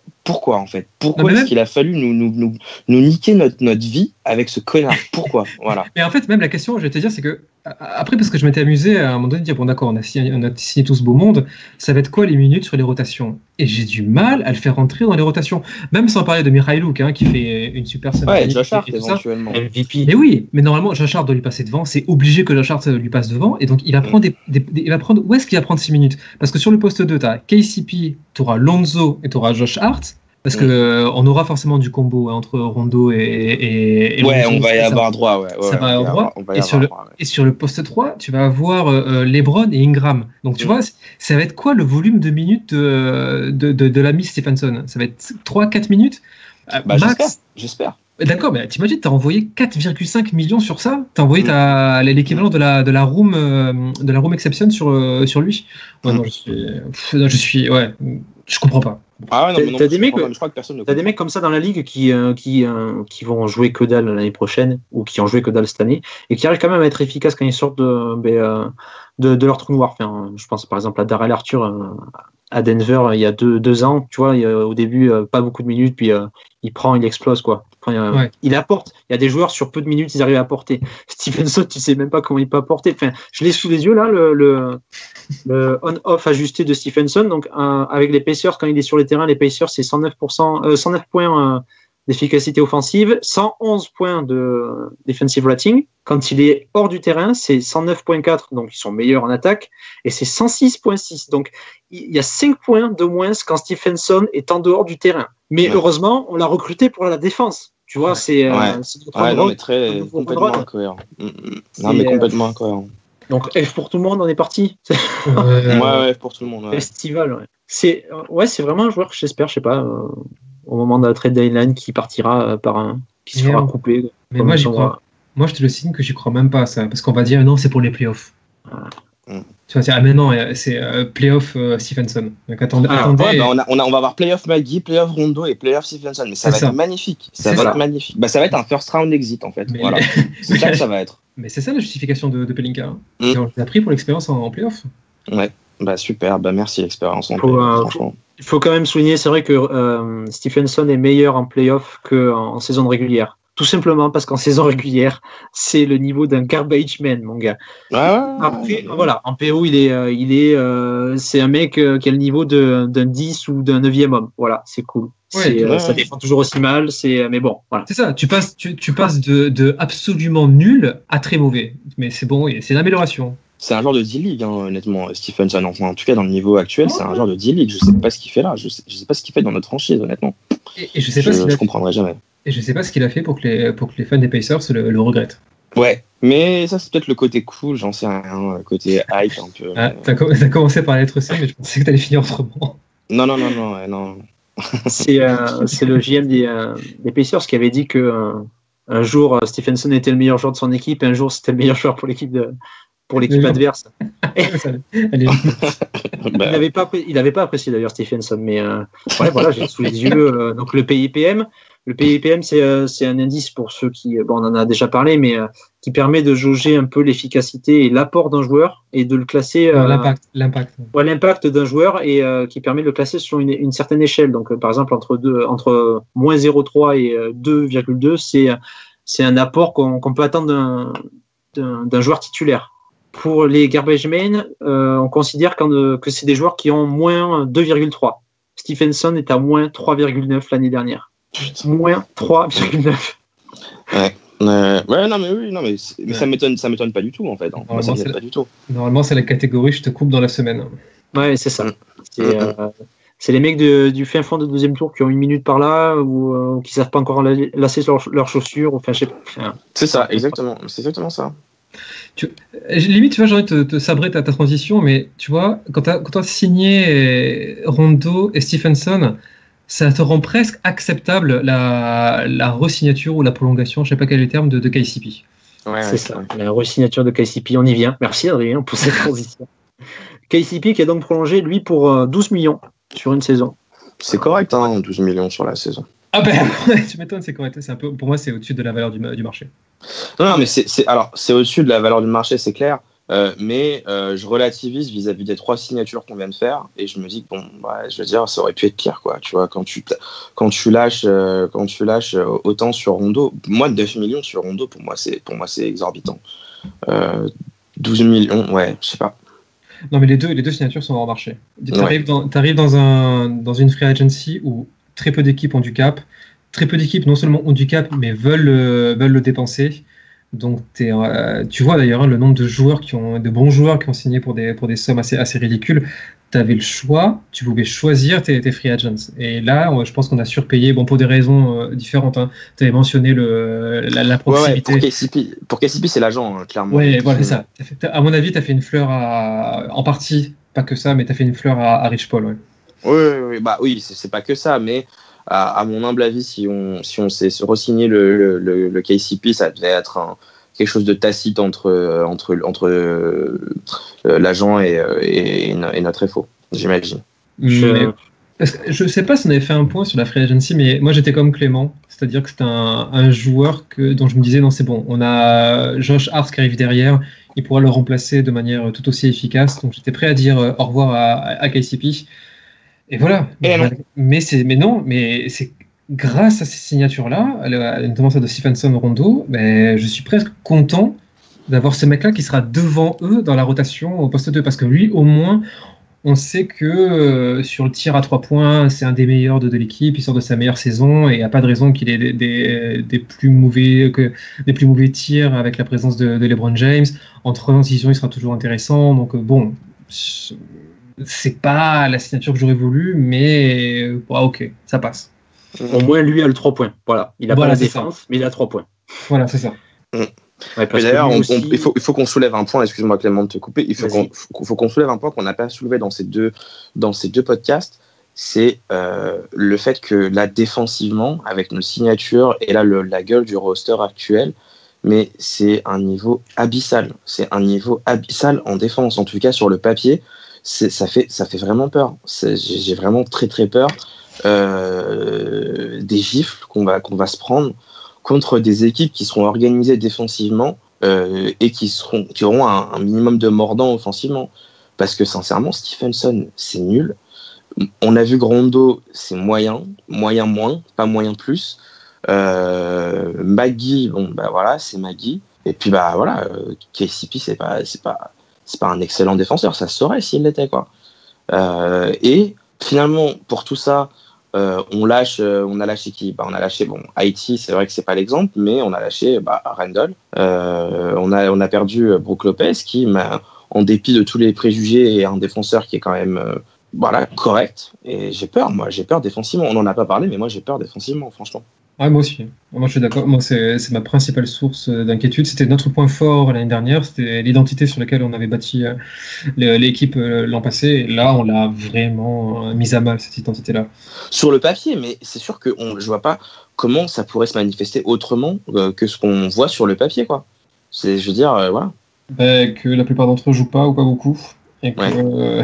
en fait? Pourquoi est-ce qu'il a fallu nous niquer notre vie avec ce connard? Pourquoi? Voilà.
Mais en fait, même la question, je vais te dire, c'est que après, parce que je m'étais amusé à un moment donné de dire, bon d'accord, on a signé tout ce beau monde, ça va être quoi les minutes sur les rotations? Et j'ai du mal à le faire rentrer dans les rotations. Même sans parler de Mikhailuk, qui fait une super scène.
Ouais, Josh Hart éventuellement.
MVP.
Mais oui, mais normalement, Josh Hart doit lui passer devant. C'est obligé que Josh Hart lui passe devant. Et donc, il va prendre il va prendre. Où est-ce qu'il va prendre 6 minutes? Parce que sur le poste 2, tu as KCP, tu auras Lonzo et tu auras Josh Hart. Parce que on aura forcément du combo entre Rondo et
ouais,
Lonzo,
on va y avoir droit. Ouais,
ça va y avoir droit. Et sur le poste 3, tu vas avoir LeBron et Ingram. Donc, tu vois, ça va être quoi le volume de minutes de la Miss Stephenson? Ça va être 3-4 minutes max.
J'espère.
D'accord, mais t'imagines, t'as envoyé 4,5 millions sur ça? T'as envoyé l'équivalent de la room exception sur lui? Ouais, non, je comprends pas.
Ah ouais, non,
t'as des mecs,
je crois que personne ne
t'as des mecs comme ça dans la ligue qui vont jouer que dalle l'année prochaine ou qui ont joué que dalle cette année et qui arrivent quand même à être efficaces quand ils sortent de leur trou noir. Enfin, je pense par exemple à Darrell Arthur à Denver il y a 2 ans. Tu vois, au début pas beaucoup de minutes, puis il explose quoi. Il apporte. Il y a des joueurs sur peu de minutes ils arrivent à apporter. Stephenson, tu sais même pas comment il peut apporter. Enfin, je l'ai sous les yeux là le on-off ajusté de Stephenson. Donc avec les Pacers quand il est sur les terrains, les Pacers c'est 109 points d'efficacité offensive, 111 points de defensive rating. Quand il est hors du terrain, c'est 109.4, donc ils sont meilleurs en attaque, et c'est 106.6. Donc il y a 5 points de moins quand Stephenson est en dehors du terrain. Mais heureusement, on l'a recruté pour la défense. Tu vois, c'est
non, mais complètement incohérent. Non, mais complètement incohérent.
Donc F pour tout le monde, on est parti.
Ouais, pour tout le monde. Ouais.
Festival, ouais. C'est vraiment un joueur que j'espère, je sais pas, au moment de la trade deadline qui partira qui se fera couper.
Mais moi j'y crois. Moi je te le signe que j'y crois même pas ça, parce qu'on va dire non, c'est pour les playoffs. Tu vas dire mais non, c'est playoff Stephenson. Donc attendez.
Ouais, on va avoir playoff Magui, playoff Rondo et playoff Stephenson, mais ça va être magnifique. Ça va être magnifique. Ça va être un first round exit en fait. Voilà. C'est ça que ça va être.
Mais c'est ça la justification de Pelinka. On l'a pris pour l'expérience en playoff.
Ouais. Super, merci l'expérience en playoff, franchement.
Il faut quand même souligner, c'est vrai que Stephenson est meilleur en playoff qu'en saison régulière. Tout simplement parce qu'en saison régulière, c'est le niveau d'un garbage man, mon gars. Après, voilà, en PO, c'est un mec qui a le niveau d'un 10 ou d'un 9e homme. Voilà, c'est cool. Ça défend toujours aussi mal, mais bon, voilà.
C'est ça, tu passes de absolument nul à très mauvais. Mais c'est bon, c'est une amélioration.
C'est un joueur de D-League, hein, honnêtement, Stephenson. Enfin, en tout cas, dans le niveau actuel, c'est un joueur de D-League. Je sais pas ce qu'il fait là. Je sais pas ce qu'il fait dans notre franchise, honnêtement.
Et je sais pas
je comprendrai jamais.
Et je sais pas ce qu'il a fait pour que les fans des Pacers le regrettent.
Ouais, mais ça, c'est peut-être le côté cool, j'en sais rien, le côté hype un peu.
Ah, t'as commencé par la lettre C, mais je pensais que t'allais finir autrement.
Non.
C'est le GM des Pacers qui avait dit que un jour Stephenson était le meilleur joueur de son équipe et un jour c'était le meilleur joueur pour l'équipe adverse.
Il
n'avait pas apprécié d'ailleurs Stephenson, mais voilà, j'ai sous les yeux donc le PIPM. Le PIPM, c'est un indice pour ceux qui, on en a déjà parlé, mais qui permet de jauger un peu l'efficacité et l'apport d'un joueur et de le classer. L'impact d'un joueur et qui permet de le classer sur une certaine échelle. Donc, par exemple, entre moins 0,3 et 2,2, c'est un apport qu'on peut attendre d'un joueur titulaire. Pour les garbage men, on considère que c'est des joueurs qui ont moins 2,3. Stephenson est à moins 3,9 l'année dernière. Moins 3,9.
Mais ça m'étonne pas du tout en fait.
Normalement, c'est la catégorie je te coupe dans la semaine.
Ouais, c'est ça. C'est les mecs du fin fond de deuxième tour qui ont une minute par là ou qui savent pas encore lasser leurs chaussures. Enfin, je sais pas.
C'est ça, exactement. C'est exactement ça.
Limite, tu vois, j'ai envie de te sabrer ta transition, mais tu vois, quand t'as signé Rondo et Stephenson, ça te rend presque acceptable la re-signature ou la prolongation, je sais pas quel est le terme, de KCP.
Ouais, c'est ça, la re-signature de KCP, on y vient. Merci Adrien pour cette transition. KCP qui a donc prolongé, lui, pour 12 millions sur une saison.
C'est correct, 12 millions sur la saison.
Ah ben, tu m'étonnes, c'est correct. Pour moi, c'est au-dessus de la valeur du marché.
Non, mais c'est au-dessus de la valeur du marché, c'est clair. Mais je relativise vis-à-vis des 3 signatures qu'on vient de faire et je me dis que je veux dire, ça aurait pu être pire, quoi. Tu vois, quand tu lâches autant sur Rondo, moi 9 millions sur Rondo, pour moi c'est exorbitant. 12 millions, ouais, je sais pas.
Non, mais les deux signatures sont hors marché. T'arrives dans une free agency où très peu d'équipes ont du cap. Très peu d'équipes non seulement ont du cap, mais veulent le dépenser. Donc, tu vois d'ailleurs le nombre de bons joueurs qui ont signé pour des sommes assez ridicules. Tu avais le choix, tu pouvais choisir tes free agents. Et là, je pense qu'on a surpayé, pour des raisons différentes. Tu avais mentionné la proximité.
Ouais, pour KCP, c'est l'agent, clairement.
Ouais, voilà, c'est ça. À mon avis, tu as fait une fleur en partie, pas que ça, mais tu as fait une fleur à Rich Paul.
Ouais. Oui, c'est pas que ça, mais à mon humble avis, si on s'est re-signé le KCP, ça devait être quelque chose de tacite entre l'agent et notre FO, j'imagine.
Je sais pas si on avait fait un point sur la free agency, mais moi j'étais comme Clément, c'est-à-dire que c'était un joueur dont je me disais non, c'est bon, on a Josh Hart qui arrive derrière, il pourra le remplacer de manière tout aussi efficace, donc j'étais prêt à dire au revoir à KCP. Et voilà. Mais c'est grâce à ces signatures-là, notamment celle de Stephenson Rondo, je suis presque content d'avoir ce mec-là qui sera devant eux dans la rotation au poste 2. Parce que lui, au moins, on sait que sur le tir à 3 points, c'est un des meilleurs de l'équipe, il sort de sa meilleure saison et il n'y a pas de raison qu'il ait des plus mauvais tirs avec la présence de LeBron James. En transition, il sera toujours intéressant. Donc c'est pas la signature que j'aurais voulu, mais ok, ça passe.
Au moins, lui a le 3 points. Voilà. Il a pas la défense, mais il a 3 points.
Voilà, c'est ça.
Ouais, d'ailleurs, il faut qu'on soulève un point, excuse-moi Clément de te couper, il faut qu'on soulève un point qu'on n'a pas soulevé dans ces deux podcasts, c'est le fait que là, défensivement, avec nos signatures et là, la gueule du roster actuel, mais c'est un niveau abyssal. C'est un niveau abyssal en défense, en tout cas sur le papier. Ça fait vraiment peur. J'ai vraiment très très peur des gifles qu'on va se prendre contre des équipes qui seront organisées défensivement et qui auront un minimum de mordant offensivement. Parce que sincèrement, Stephenson, c'est nul. On a vu Rondo, c'est moyen moins, pas moyen plus. Maggie, c'est Maggie. Et puis KCP, c'est pas un excellent défenseur, ça se saurait s'il l'était, quoi. Et finalement, pour tout ça, on a lâché qui? On a lâché Haïti, c'est vrai que c'est pas l'exemple, mais on a lâché Randall. On a perdu Brook Lopez qui, en dépit de tous les préjugés et un défenseur qui est quand même correct. Et j'ai peur défensivement. On n'en a pas parlé, mais moi j'ai peur défensivement, franchement.
Ouais, moi aussi. Moi, je suis d'accord. Moi, c'est ma principale source d'inquiétude. C'était notre point fort l'année dernière. C'était l'identité sur laquelle on avait bâti l'équipe l'an passé. Et là, on l'a vraiment mise à mal, cette identité-là.
Sur le papier, mais c'est sûr que je vois pas comment ça pourrait se manifester autrement que ce qu'on voit sur le papier, quoi. Je veux dire, voilà.
Que la plupart d'entre eux jouent pas ou pas beaucoup. Et que,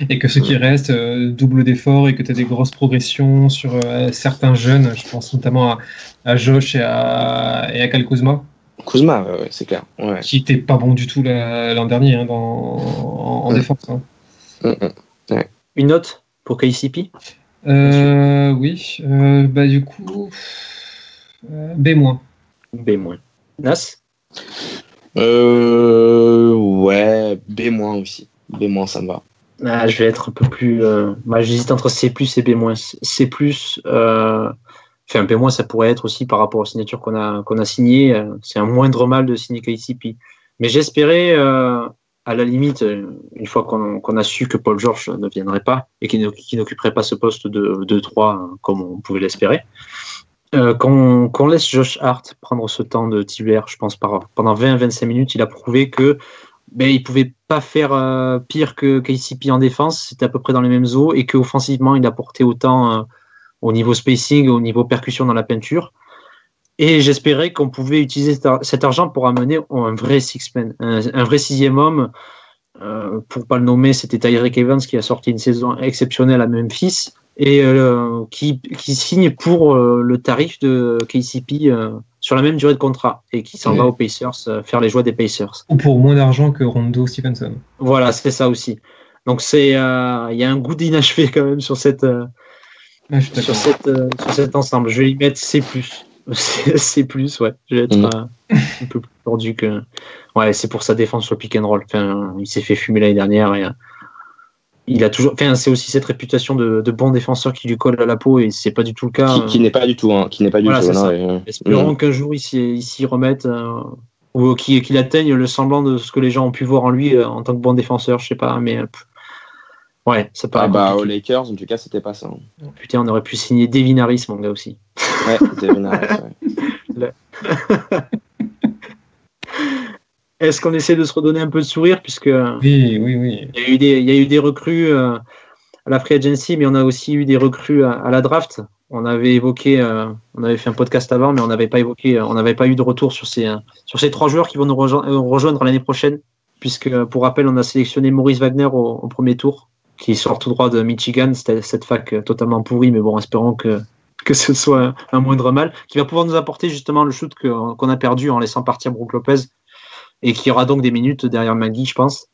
et que ceux qui restent doublent d'efforts et que tu as des grosses progressions sur certains jeunes, je pense notamment à Josh et à Kyle Kuzma.
Kuzma, c'est clair. Ouais.
Qui n'était pas bon du tout l'an dernier en défense. Hein.
Ouais.
Une note pour KCP
Oui. Du coup, B-.
B-. Nas
ouais, B- aussi. B- ça me va.
Je vais être un peu plus. J'hésite entre C+ et B-. C+, B- ça pourrait être aussi par rapport aux signatures qu'on a signées. C'est un moindre mal de signer KCP. Mais j'espérais, à la limite, une fois qu'on a su que Paul George ne viendrait pas et qu'il n'occuperait pas ce poste de 2-3 comme on pouvait l'espérer, qu'on laisse Josh Hart prendre ce temps de titulaire, je pense, pendant 20-25 minutes, il a prouvé que il pouvait pas faire pire que KCP en défense, c'était à peu près dans les mêmes eaux, et qu'offensivement, il apportait autant au niveau spacing, au niveau percussion dans la peinture. Et j'espérais qu'on pouvait utiliser cet argent pour amener un vrai six-man, un vrai sixième homme. Pour pas le nommer, c'était Tyreke Evans qui a sorti une saison exceptionnelle à Memphis et qui signe pour le tarif de KCP sur la même durée de contrat et qui s'en va aux Pacers faire les joies des Pacers.
Ou pour moins d'argent que Rondo Stevenson.
Voilà, c'est ça aussi. Donc il y a un goût d'inachevé quand même sur cet ensemble. Je vais y mettre C+. C+, ouais. Je vais être un peu plus tordu que. Ouais, c'est pour sa défense sur le pick and roll. Enfin, il s'est fait fumer l'année dernière et il a toujours. Enfin, c'est aussi cette réputation de bon défenseur qui lui colle à la peau et c'est pas du tout le cas.
Qui n'est pas du tout.
Espérons qu'un jour il s'y remette ou qu'il atteigne le semblant de ce que les gens ont pu voir en lui en tant que bon défenseur. Je sais pas, mais. Ouais, ça paraît.
Aux Lakers, en tout cas, c'était pas ça. Hein.
Putain, on aurait pu signer Devin Harris, mon gars aussi.
Ouais, Devin Harris, ouais.
Est-ce qu'on essaie de se redonner un peu de sourire puisque
Oui.
Il y a eu des recrues à la free agency, mais on a aussi eu des recrues à la draft. On avait évoqué, on avait fait un podcast avant, mais on n'avait pas eu de retour sur ces 3 joueurs qui vont nous rejoindre l'année prochaine, puisque pour rappel, on a sélectionné Maurice Wagner au premier tour, qui sort tout droit de Michigan, c'était cette fac totalement pourrie, mais bon, espérons que ce soit un moindre mal, qui va pouvoir nous apporter justement le shoot qu'on a perdu en laissant partir Brook Lopez, et qui aura donc des minutes derrière Magui, je pense.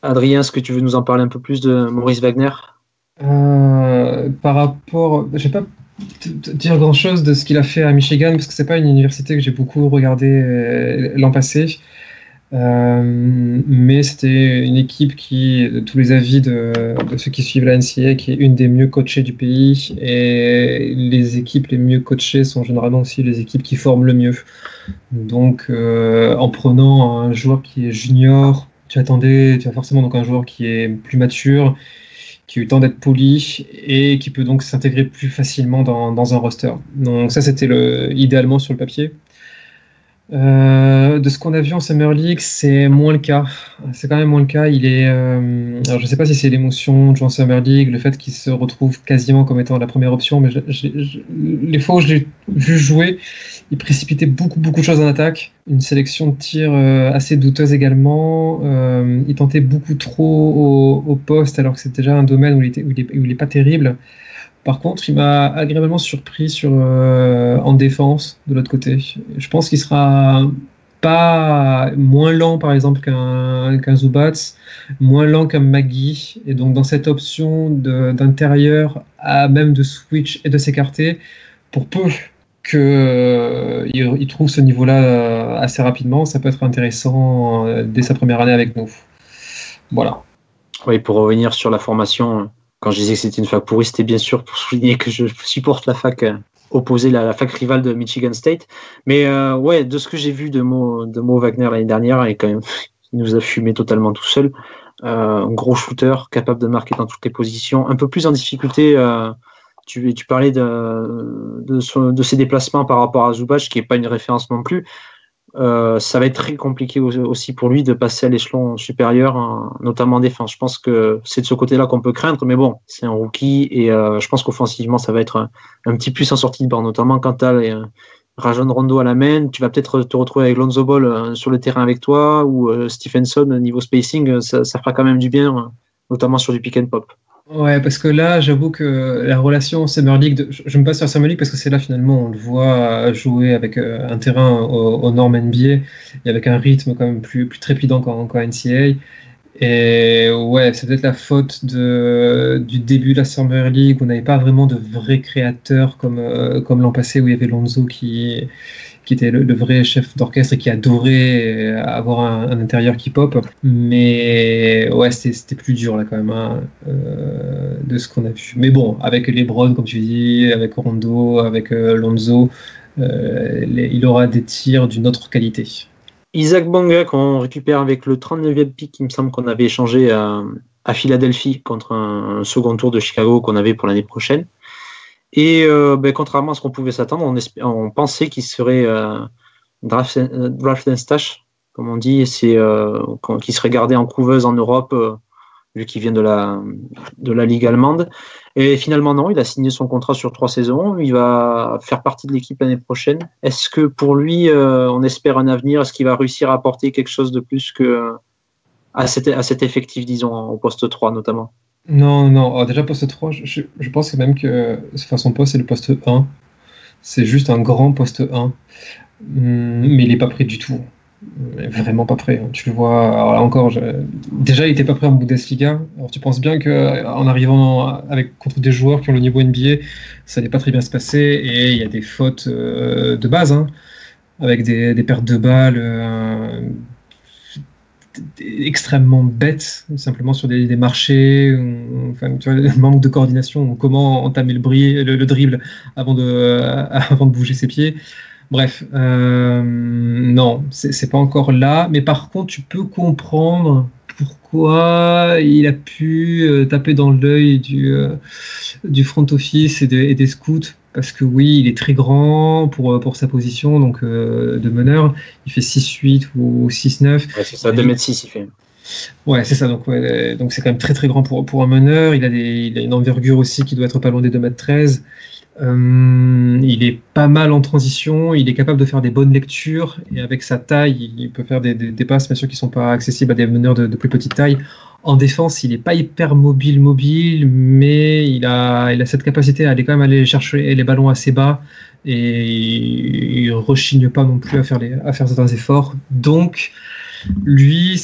Adrien, est-ce que tu veux nous en parler un peu plus de Maurice Wagner ?
Par rapport, je vais pas dire grand-chose de ce qu'il a fait à Michigan, parce que c'est pas une université que j'ai beaucoup regardé l'an passé. Mais c'était une équipe qui, de tous les avis de ceux qui suivent la NCAA, qui est une des mieux coachées du pays, et les équipes les mieux coachées sont généralement aussi les équipes qui forment le mieux. Donc en prenant un joueur qui est junior, tu as forcément donc un joueur qui est plus mature, qui a eu le temps d'être poli et qui peut donc s'intégrer plus facilement dans un roster. Donc ça, c'était idéalement sur le papier. De ce qu'on a vu en Summer League, c'est moins le cas. C'est quand même moins le cas. Alors je ne sais pas si c'est l'émotion de jouer en Summer League, le fait qu'il se retrouve quasiment comme étant la première option, mais les fois où je l'ai vu jouer, il précipitait beaucoup de choses en attaque. Une sélection de tirs assez douteuse également. Il tentait beaucoup trop au poste, alors que c'était déjà un domaine où il n'est pas terrible. Par contre, il m'a agréablement surpris en défense de l'autre côté. Je pense qu'il sera pas moins lent, par exemple, qu'un Zubats, moins lent qu'un Magui. Et donc, dans cette option d'intérieur, à même de switch et de s'écarter, pour peu qu'il trouve ce niveau-là assez rapidement, ça peut être intéressant dès sa première année avec nous. Voilà.
Oui, pour revenir sur la formation. Quand je disais que c'était une fac pourrie, c'était bien sûr pour souligner que je supporte la fac opposée, la fac rivale de Michigan State. Mais ouais, de ce que j'ai vu de Mo Wagner l'année dernière, Il nous a fumé totalement tout seul. Un gros shooter, capable de marquer dans toutes les positions, un peu plus en difficulté. Tu parlais de ses déplacements par rapport à Zubac, qui n'est pas une référence non plus. Ça va être très compliqué aussi pour lui de passer à l'échelon supérieur, notamment en défense. Je pense que c'est de ce côté-là qu'on peut craindre, mais bon, c'est un rookie et je pense qu'offensivement, ça va être un petit plus en sortie de banc, notamment quand tu as Rajon Rondo à la main. Tu vas peut-être te retrouver avec Lonzo Ball sur le terrain avec toi ou Stephenson niveau spacing, ça fera quand même du bien, notamment sur du pick and pop.
Ouais, parce que là, j'avoue que la relation Summer League, je me base sur Summer League parce que c'est là finalement on le voit jouer avec un terrain aux normes NBA et avec un rythme quand même plus trépidant qu'en NCAA. Et ouais, c'est peut-être la faute du début de la Summer League où on n'avait pas vraiment de vrais créateurs comme l'an passé où il y avait Lonzo qui était le vrai chef d'orchestre et qui adorait avoir un intérieur qui pop. Mais ouais, c'était plus dur là quand même de ce qu'on a vu. Mais bon, avec LeBron, comme tu dis, avec Rondo, avec Lonzo, il aura des tirs d'une autre qualité.
Isaac Bonga, qu'on récupère avec le 39e pick, il me semble qu'on avait échangé à Philadelphie contre un second tour de Chicago qu'on avait pour l'année prochaine. Et contrairement à ce qu'on pouvait s'attendre, on pensait qu'il serait draft and stash, comme on dit, qu'il serait gardé en couveuse en Europe, vu qu'il vient de la Ligue allemande. Et finalement, non, il a signé son contrat sur 3 saisons. Il va faire partie de l'équipe l'année prochaine. Est-ce que pour lui, on espère un avenir? Est-ce qu'il va réussir à apporter quelque chose de plus à cet effectif, disons, au poste 3 notamment?
Non. Alors déjà, poste 3, je pense même que son poste, c'est le poste 1. C'est juste un grand poste 1. Mais il n'est pas prêt du tout. Vraiment pas prêt. Tu le vois. Alors là encore, déjà, il n'était pas prêt en Bundesliga. Alors tu penses bien qu'en arrivant contre des joueurs qui ont le niveau NBA, ça n'allait pas très bien se passer. Et il y a des fautes de base, avec des pertes de balles. Extrêmement bête, simplement sur des marchés, enfin, tu vois, le manque de coordination, comment entamer le dribble avant de bouger ses pieds. Bref, non, c'est pas encore là, mais par contre, tu peux comprendre pourquoi il a pu taper dans l'œil du front office et des scouts. Parce que oui, il est très grand pour sa position, donc de meneur. Il fait 6'8 ou 6'9.
Ouais, c'est ça, 2m6 il fait.
Ouais, c'est ça. Donc c'est quand même très très grand pour un meneur. Il a une envergure aussi qui doit être pas loin des 2m13. Il est pas mal en transition. Il est capable de faire des bonnes lectures. Et avec sa taille, il peut faire des passes, bien sûr, qui ne sont pas accessibles à des meneurs de plus petite taille. En défense, il n'est pas hyper mobile, mais il a cette capacité à aller chercher les ballons assez bas et il ne rechigne pas non plus à faire certains efforts. Donc, lui,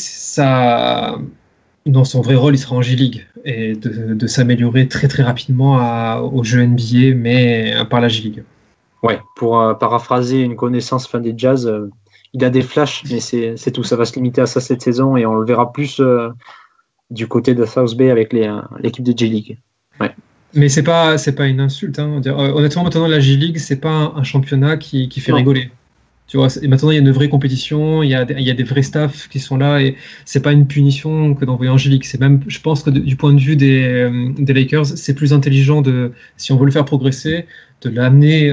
dans son vrai rôle, il sera en G-League et de s'améliorer très très rapidement au jeu NBA, mais par la G-League.
Ouais, pour paraphraser une connaissance des Jazz, il a des flashs, mais c'est tout. Ça va se limiter à ça cette saison et on le verra plus du côté de South Bay avec l'équipe de G-League. Ouais.
Mais c'est pas une insulte. Honnêtement, maintenant la G-League, c'est pas un championnat qui fait rigoler. Tu vois, et maintenant il y a une vraie compétition, il y a des vrais staffs qui sont là et c'est pas une punition que d'envoyer en G-League. C'est même, je pense que du point de vue des Lakers, c'est plus intelligent si on veut le faire progresser, de l'amener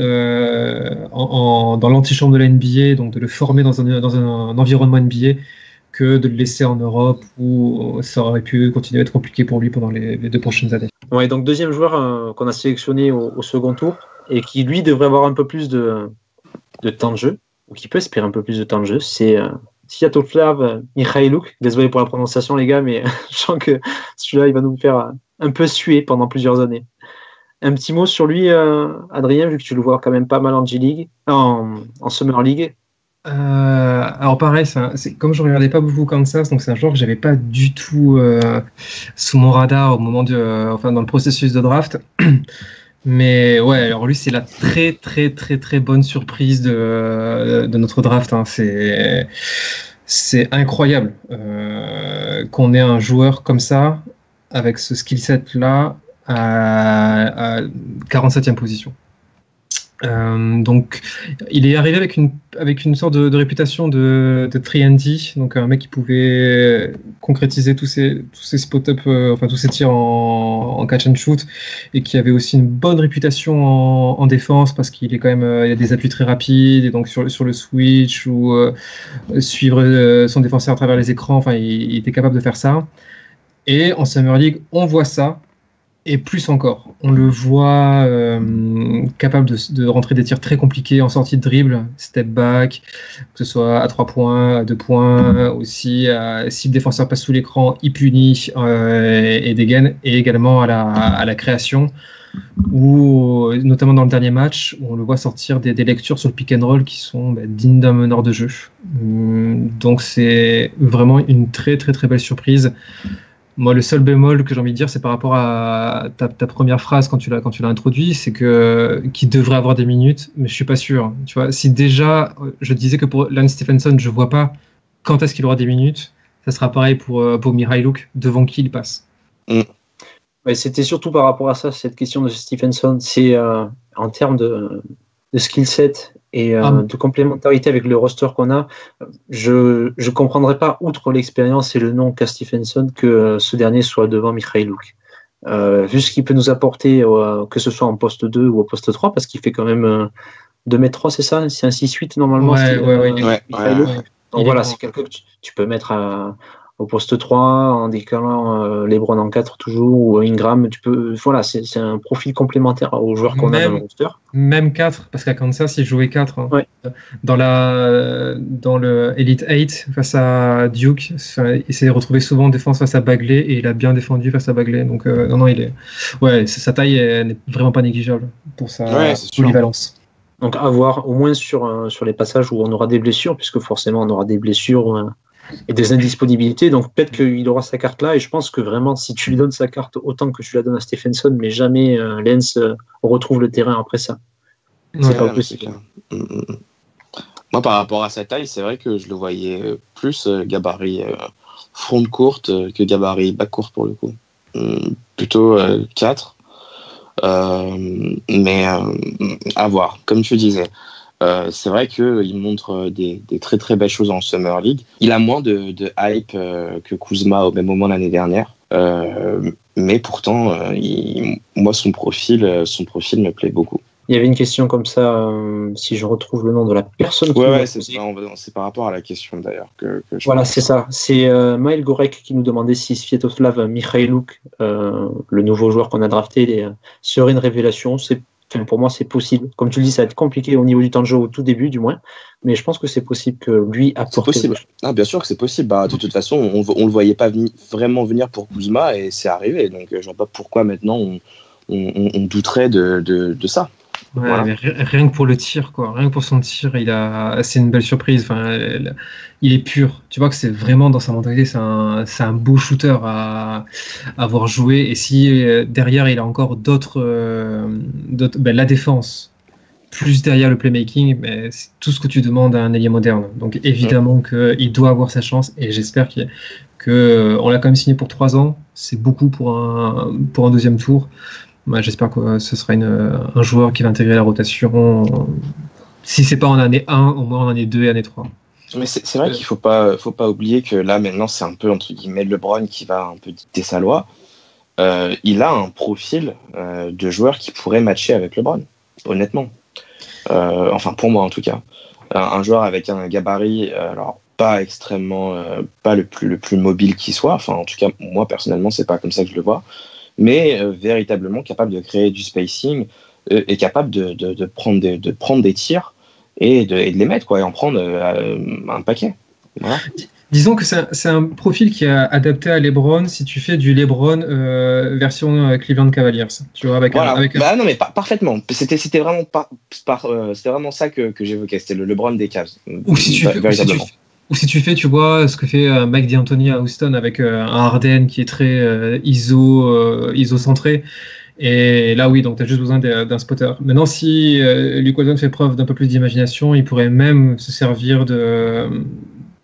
dans l'antichambre de la NBA, donc de le former dans un environnement NBA, que de le laisser en Europe où ça aurait pu continuer à être compliqué pour lui pendant les 2 prochaines années.
Ouais, donc deuxième joueur qu'on a sélectionné au second tour et qui lui devrait avoir un peu plus de temps de jeu, ou qui peut espérer un peu plus de temps de jeu, c'est Sviatoslav Mikhailuk. Désolé pour la prononciation les gars, mais je sens que celui-là il va nous faire un peu suer pendant plusieurs années. Un petit mot sur lui, Adrien, vu que tu le vois quand même pas mal en G-League, en Summer League.
Alors pareil, c'est comme je regardais pas beaucoup Kansas, donc c'est un joueur que j'avais pas du tout sous mon radar au moment dans le processus de draft. Mais ouais, alors lui c'est la très très très très bonne surprise de notre draft. C'est incroyable qu'on ait un joueur comme ça avec ce skill set là à 47e position. Donc, il est arrivé avec une sorte de réputation de 3&D, donc un mec qui pouvait concrétiser tous ces spot-up, tous ces tirs en catch and shoot, et qui avait aussi une bonne réputation en défense parce qu'il est quand même, il a des appuis très rapides, et donc sur le switch ou suivre son défenseur à travers les écrans. Enfin, il était capable de faire ça. Et en Summer League, on voit ça. Et plus encore, on le voit capable de rentrer des tirs très compliqués en sortie de dribble, step back, que ce soit à 3 points, à 2 points, aussi si le défenseur passe sous l'écran, il punit et dégaine, et également à la création, où, notamment dans le dernier match, où on le voit sortir des lectures sur le pick and roll qui sont dignes d'un meneur de jeu. Donc c'est vraiment une très très très belle surprise. Moi, le seul bémol que j'ai envie de dire, c'est par rapport à ta première phrase quand tu l'as introduit, c'est qu'il devrait avoir des minutes, mais je suis pas sûr. Tu vois, si déjà je disais que pour Lance Stephenson, je vois pas quand est-ce qu'il aura des minutes, ça sera pareil pour Mykhailiuk, devant qui il passe.
Ouais, c'était surtout par rapport à ça, cette question de Stephenson. C'est en termes de skill set et de complémentarité avec le roster qu'on a, je comprendrais pas, outre l'expérience et le nom qu'a Stephenson, que ce dernier soit devant Mykhailiuk. Vu ce qu'il peut nous apporter, que ce soit en poste 2 ou au poste 3, parce qu'il fait quand même 2m3, c'est ça? C'est un 6'8 normalement. Mykhailiuk. Donc voilà, c'est quelqu'un que tu peux mettre au poste 3, en décalant LeBron en 4 toujours, ou Ingram, voilà, c'est un profil complémentaire aux joueurs qu'on a dans le roster.
Même 4, parce qu'à Kansas, il jouait 4. Hein.
Ouais.
Dans le Elite 8, face à Duke, il s'est retrouvé souvent en défense face à Bagley, et il a bien défendu face à Bagley. Donc, sa taille n'est vraiment pas négligeable pour sa polyvalence.
Donc, à voir, au moins sur les passages où on aura des blessures, puisque forcément, on aura des blessures et des indisponibilités, donc peut-être qu'il aura sa carte là, et je pense que vraiment si tu lui donnes sa carte autant que tu la donnes à Stephenson, mais jamais Lance retrouve le terrain après ça, c'est pas possible.
Moi par rapport à sa taille, c'est vrai que je le voyais plus gabarit front courte que gabarit back court pour le coup, plutôt 4, mais à voir, comme tu disais. C'est vrai qu'il montre des très très belles choses en Summer League. Il a moins de hype que Kuzma au même moment l'année dernière. Mais pourtant, moi, son profil me plaît beaucoup.
Il y avait une question comme ça, si je retrouve le nom de la personne.
C'est par rapport à la question d'ailleurs que je
Voilà, c'est ça. C'est Maël Gorek qui nous demandait si Sviatoslav Mykhailiuk, le nouveau joueur qu'on a drafté, serait une révélation. Pour moi, c'est possible. Comme tu le dis, ça va être compliqué au niveau du temps de jeu, au tout début du moins. Mais je pense que c'est possible que lui apporte.
C'est possible. Bien sûr que c'est possible. De toute façon, on le voyait pas vraiment venir pour Kuzma et c'est arrivé. Donc, je vois pas pourquoi maintenant on douterait de ça.
Ouais, voilà. Mais rien que pour le tir, quoi. Rien que pour son tir, c'est une belle surprise. Enfin, il est pur. Tu vois que c'est vraiment dans sa mentalité, c'est un beau shooter à avoir joué. Et si derrière il a encore d'autres, la défense, plus derrière le playmaking, mais c'est tout ce que tu demandes à un ailier moderne. Donc évidemment qu'il doit avoir sa chance. Et j'espère qu'on l'a quand même signé pour 3 ans. C'est beaucoup pour un deuxième tour. J'espère que ce sera un joueur qui va intégrer la rotation. Si c'est pas en année 1, au moins en année 2 et année 3.
Mais c'est vrai qu'il faut pas oublier que là maintenant c'est un peu entre guillemets LeBron qui va un peu dicter sa loi. Il a un profil de joueur qui pourrait matcher avec LeBron, honnêtement. Enfin pour moi en tout cas. Un joueur avec un gabarit, alors pas extrêmement, pas le plus mobile qui soit. Enfin en tout cas moi personnellement c'est pas comme ça que je le vois. Mais véritablement capable de créer du spacing et capable de prendre des tirs et de les mettre, quoi, et en prendre un paquet. Voilà.
Disons que c'est un profil qui est adapté à LeBron si tu fais du LeBron version Cleveland Cavaliers. Tu vois,
non, mais parfaitement. C'était vraiment, c'était vraiment ça que j'évoquais. C'était le LeBron des Cavs.
Ou si tu fais, tu vois, ce que fait Mike D'Antoni à Houston avec un Harden qui est très ISO-centré. Et là, oui, donc tu as juste besoin d'un spotter. Maintenant, si Luke Walton fait preuve d'un peu plus d'imagination, il pourrait même se servir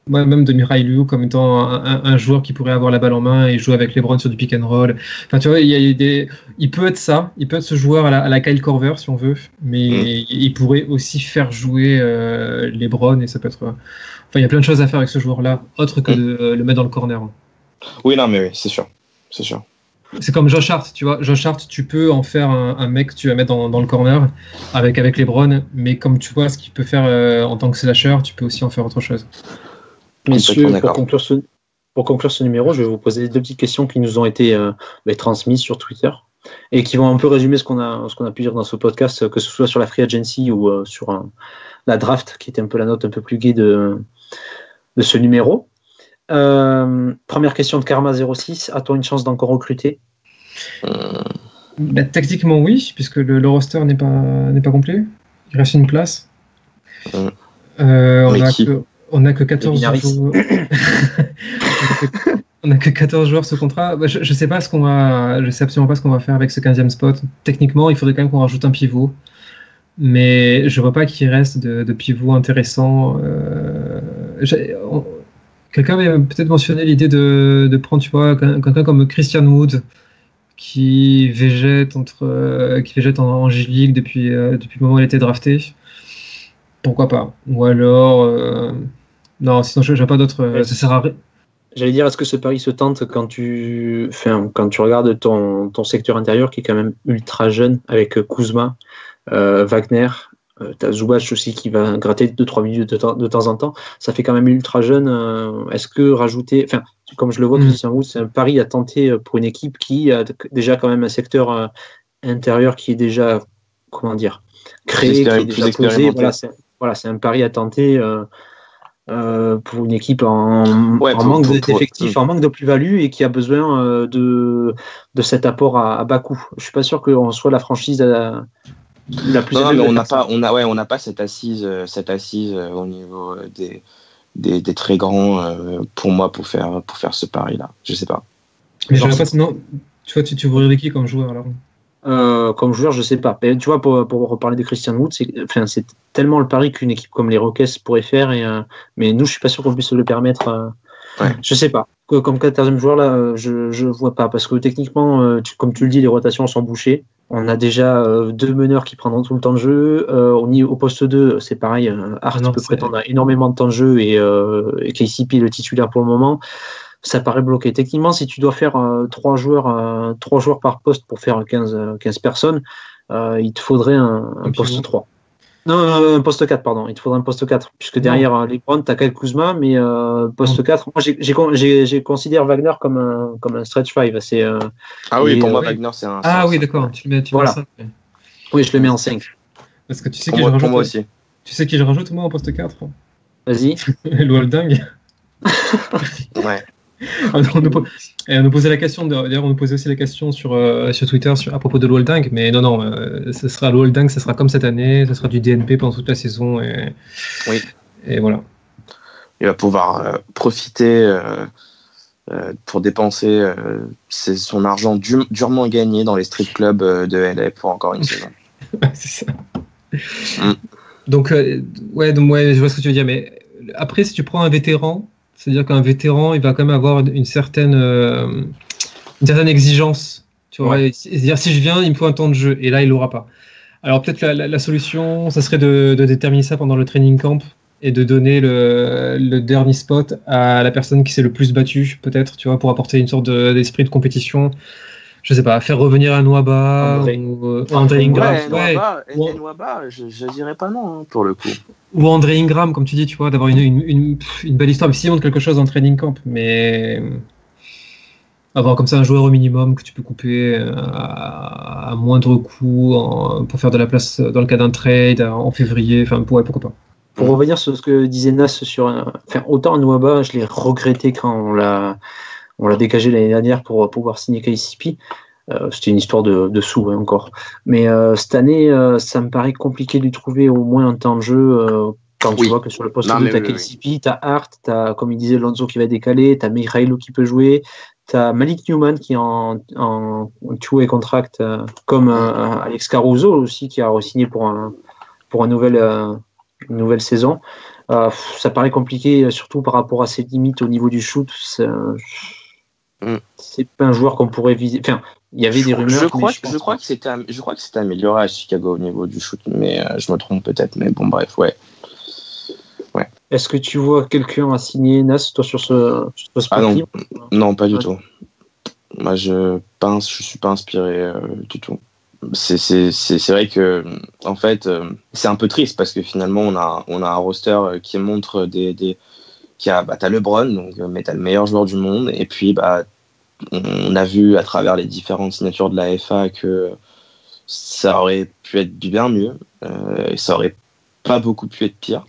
moi, même de Mirai Liu comme étant un joueur qui pourrait avoir la balle en main et jouer avec LeBron sur du pick and roll. Enfin, tu vois, il peut être ça, il peut être ce joueur à la Kyle Korver si on veut, mais il pourrait aussi faire jouer LeBron et ça peut être. Enfin, il y a plein de choses à faire avec ce joueur-là, autre que de le mettre dans le corner.
Oui, non, mais oui, c'est sûr. C'est sûr.
C'est comme Josh Hart, tu vois. Josh Hart, tu peux en faire un mec que tu vas mettre dans le corner avec LeBron, mais comme tu vois ce qu'il peut faire en tant que slasher, tu peux aussi en faire autre chose.
Messieurs, pour conclure ce numéro, je vais vous poser 2 petites questions qui nous ont été transmises sur Twitter et qui vont un peu résumer ce qu'on a pu dire dans ce podcast, que ce soit sur la free agency ou sur la draft, qui était un peu la note un peu plus gaie de ce numéro. Première question de Karma06, a-t-on une chance d'encore recruter?
Tactiquement oui, puisque le roster n'est pas complet. Il reste une place. On n'a que 14 joueurs. On n'a que 14 joueurs sous contrat. Je sais absolument pas ce qu'on va faire avec ce 15e spot. Techniquement, il faudrait quand même qu'on rajoute un pivot. Mais je vois pas qu'il reste de pivot intéressant. Quelqu'un avait peut-être mentionné l'idée de prendre, tu vois, quelqu'un comme Christian Wood qui végète en G-League depuis le moment où il a été drafté. Pourquoi pas? Ou alors non, sinon je n'ai pas d'autres. Ça sert à rien.
J'allais dire, est-ce que ce pari se tente quand tu regardes ton secteur intérieur qui est quand même ultra jeune avec Kuzma, Wagner, t'as Zubac aussi qui va gratter 2-3 minutes de temps en temps. Ça fait quand même ultra jeune. Est-ce que rajouter, comme je le vois, Christian Wood, c'est un pari à tenter pour une équipe qui a déjà quand même un secteur intérieur qui est déjà, comment dire, créé, qui est déjà posé. Voilà, c'est un pari à tenter pour une équipe en manque d'effectifs, en manque de plus-value et qui a besoin de cet apport à bas coût. Je suis pas sûr qu'on soit la franchise la plus élevée.
On n'a pas cette assise au niveau des très grands pour moi pour faire ce pari là. Je sais pas.
Mais je sais pas sinon. Tu vois, tu voudrais qui comme joueur alors?
Comme joueur, je sais pas. Mais tu vois, pour reparler de Christian Wood, c'est tellement le pari qu'une équipe comme les Rockets pourrait faire. Mais nous, je suis pas sûr qu'on puisse se le permettre. Je sais pas. Comme 14e joueur, là, je vois pas. Parce que techniquement, comme tu le dis, les rotations sont bouchées. On a déjà 2 meneurs qui prendront tout le temps de jeu. Au poste 2, c'est pareil. Hart peut prétendre à énormément de temps de jeu et KCP est le titulaire pour le moment. Ça paraît bloqué. Techniquement, si tu dois faire 3 joueurs par poste pour faire 15 personnes, il te faudrait un poste 3. Non, un poste 4, pardon. Il te faudrait un poste 4, puisque derrière LeBron, tu as Kyle Kuzma, mais poste 4. Moi, j'ai considère Wagner comme un stretch 5.
Pour moi, Wagner, c'est un.
Ah oui, d'accord. Tu le mets
voilà.
en 5.
Oui, je le mets en 5.
Parce que tu sais qui je rajoute.
Pour moi aussi.
Tu sais qui je rajoute, moi, en poste 4?
Vas-y.
Dingue.
Ouais.
On nous posait la question, d'ailleurs on nous posait aussi la question sur Twitter à propos de l'Holding, mais non, ce sera l'Holding, ce sera comme cette année, ce sera du DNP pendant toute la saison et voilà.
Il va pouvoir profiter pour dépenser son argent durement gagné dans les strip clubs de LA pour encore une saison.
C'est ça. Donc je vois ce que tu veux dire, mais après si tu prends un vétéran, c'est-à-dire qu'un vétéran, il va quand même avoir une certaine exigence. Tu vois, c'est-à-dire si je viens, il me faut un temps de jeu, et là, il l'aura pas. Alors peut-être la solution, ça serait de déterminer ça pendant le training camp et de donner le dernier spot à la personne qui s'est le plus battue, peut-être, tu vois, pour apporter une sorte d'esprit de compétition. Je sais pas, faire revenir un Nwaba ou André Ingram.
Nwaba, je dirais pas non pour le coup.
Ou André Ingram, comme tu dis, tu vois, d'avoir une belle histoire. Mais s'il montre quelque chose en training camp, mais avoir comme ça un joueur au minimum que tu peux couper à moindre coût pour faire de la place dans le cas d'un trade en février, pourquoi pas.
Pour revenir sur ce que disait Nas autant Nwaba, je l'ai regretté quand on l'a dégagé l'année dernière pour pouvoir signer KCP. C'était une histoire de sous encore. Mais cette année, ça me paraît compliqué de lui trouver au moins un temps de jeu. Quand tu vois que sur le poste 2, tu as KCP, tu as Hart, tu as, comme il disait, Lonzo qui va décaler, tu as Mikhailo qui peut jouer, tu as Malik Newman qui est en two-way contract, comme Alex Caruso aussi qui a re-signé pour une nouvelle saison. Ça paraît compliqué, surtout par rapport à ses limites au niveau du shoot. C'est pas un joueur qu'on pourrait viser. Enfin, il y avait des rumeurs.
Je crois que c'était amélioré à Chicago au niveau du shoot, mais je me trompe peut-être. Mais bon, bref, ouais.
Est-ce que tu vois quelqu'un à signer, Nas, toi, sur ce spot?
Non, pas du tout. Moi, je suis pas inspiré du tout. C'est vrai que, en fait, c'est un peu triste parce que finalement, on a un roster qui montre t'as LeBron, donc, mais t'as le meilleur joueur du monde, et puis, on a vu à travers les différentes signatures de la FA que ça aurait pu être bien mieux, et ça aurait pas beaucoup pu être pire.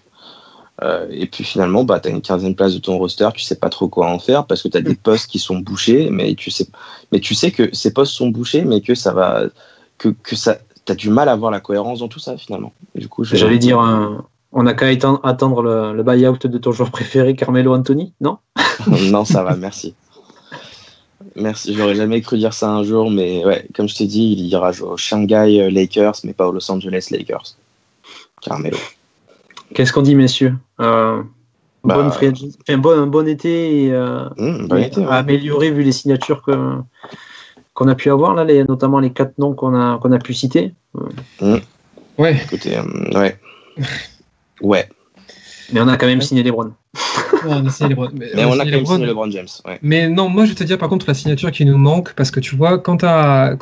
Et puis finalement, tu as une 15e place de ton roster, tu sais pas trop quoi en faire parce que tu as des postes qui sont bouchés, mais tu sais que ces postes sont bouchés, mais que ça va, que ça, t'as du mal à voir la cohérence dans tout ça finalement. Du coup,
j'allais dire, on n'a qu'à attendre le buyout de ton joueur préféré, Carmelo Anthony, non?
Non, ça va, merci. Merci, j'aurais jamais cru dire ça un jour, mais ouais, comme je t'ai dit, il ira au Shanghai Lakers, mais pas aux Los Angeles Lakers. Carmelo.
Qu'est-ce qu'on dit, messieurs? Bonne free agency, un bon été et amélioré vu les signatures qu'on a pu avoir là, notamment les 4 noms qu'on a pu citer.
Ouais.
Écoutez, ouais.
Mais on a quand même signé LeBron.
On a signé LeBron.
Mais on a quand même signé LeBron James. Ouais.
Mais non, moi je vais te dire par contre la signature qui nous manque, parce que tu vois, quand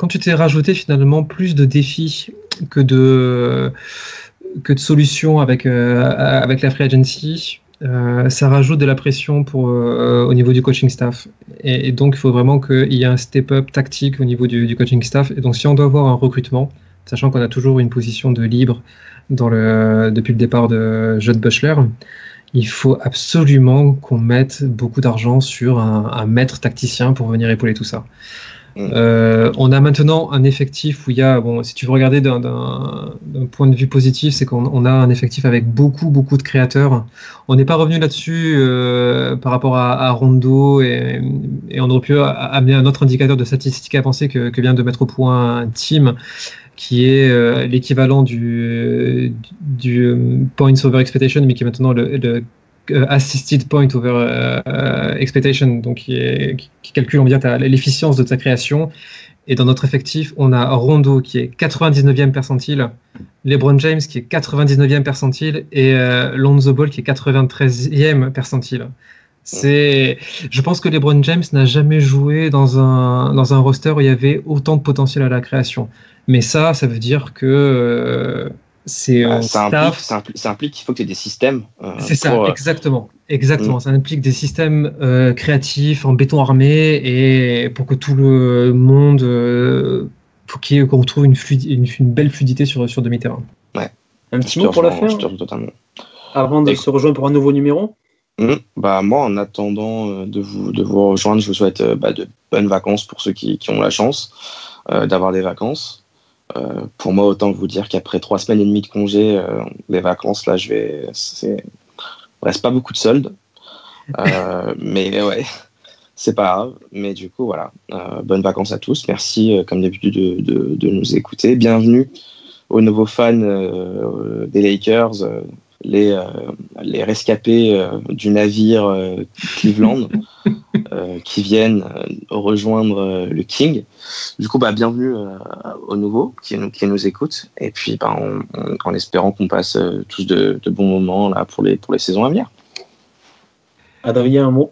tu t'es rajouté finalement plus de défis que de solutions avec la free agency, ça rajoute de la pression au niveau du coaching staff. Et donc, il faut vraiment qu'il y ait un step-up tactique au niveau du coaching staff. Et donc, si on doit avoir un recrutement, sachant qu'on a toujours une position de libre depuis le départ de Jud Buechler, il faut absolument qu'on mette beaucoup d'argent sur un maître tacticien pour venir épauler tout ça. On a maintenant un effectif où il y a, si tu veux regarder d'un point de vue positif, c'est qu'on a un effectif avec beaucoup de créateurs. On n'est pas revenu là-dessus par rapport à Rondo et on aurait pu amener un autre indicateur de statistique avancée que vient de mettre au point Team, qui est l'équivalent du points over expectation, mais qui est maintenant le assisted point over expectation, donc qui calcule, on va dire, l'efficience de ta création. Et dans notre effectif, on a Rondo qui est 99e percentile, LeBron James qui est 99e percentile et Lonzo Ball qui est 93e percentile. Je pense que LeBron James n'a jamais joué dans un roster où il y avait autant de potentiel à la création. Mais ça veut dire que
ça implique qu'il faut que tu aies des systèmes.
C'est ça, exactement. Ça implique des systèmes créatifs en béton armé et pour que tout le monde, faut qu'on retrouve une belle fluidité sur demi-terrain.
Ouais.
Un petit mot pour la fin, avant de se rejoindre pour un nouveau numéro.
Moi, en attendant de vous rejoindre, je vous souhaite de bonnes vacances pour ceux qui ont la chance d'avoir des vacances. Pour moi, autant vous dire qu'après 3 semaines et demie de congé, les vacances, là, reste pas beaucoup de soldes. Mais ouais, c'est pas grave. Mais du coup, voilà. Bonnes vacances à tous. Merci, comme d'habitude, de nous écouter. Bienvenue aux nouveaux fans des Lakers, les rescapés du navire Cleveland qui viennent rejoindre le King. Du coup, bienvenue aux nouveaux qui nous écoutent. Et puis, en espérant qu'on passe tous de bons moments là pour les saisons à venir.
Adrien, un mot?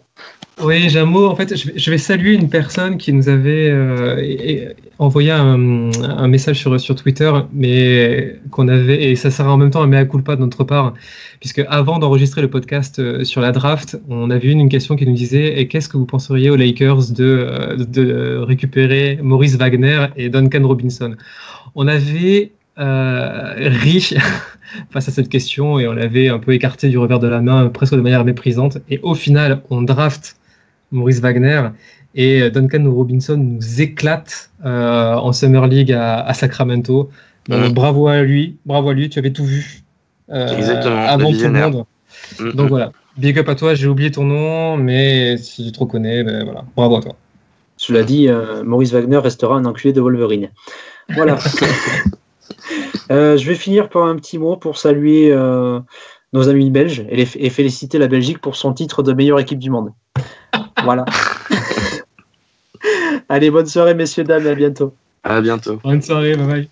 Oui, j'ai un mot. En fait, je vais saluer une personne qui nous avait envoyé un message sur Twitter, mais et ça sera en même temps un mea culpa de notre part, puisque avant d'enregistrer le podcast sur la draft, on avait une question qui nous disait: et qu'est-ce que vous penseriez aux Lakers de récupérer Maurice Wagner et Duncan Robinson? On avait ri face à cette question et on l'avait un peu écarté du revers de la main, presque de manière méprisante. Et au final, on draft Maurice Wagner et Duncan Robinson nous éclate en Summer League à Sacramento. Bravo à lui, tu avais tout vu avant tout le monde. Donc voilà, big up à toi, j'ai oublié ton nom, mais si tu te reconnais, voilà, bravo à toi.
Cela dit, Maurice Wagner restera un enculé de Wolverine. Voilà. Je vais finir par un petit mot pour saluer nos amis belges et féliciter la Belgique pour son titre de meilleure équipe du monde. Voilà. Allez, bonne soirée, messieurs, dames, et à bientôt.
À bientôt.
Bonne soirée, bye bye.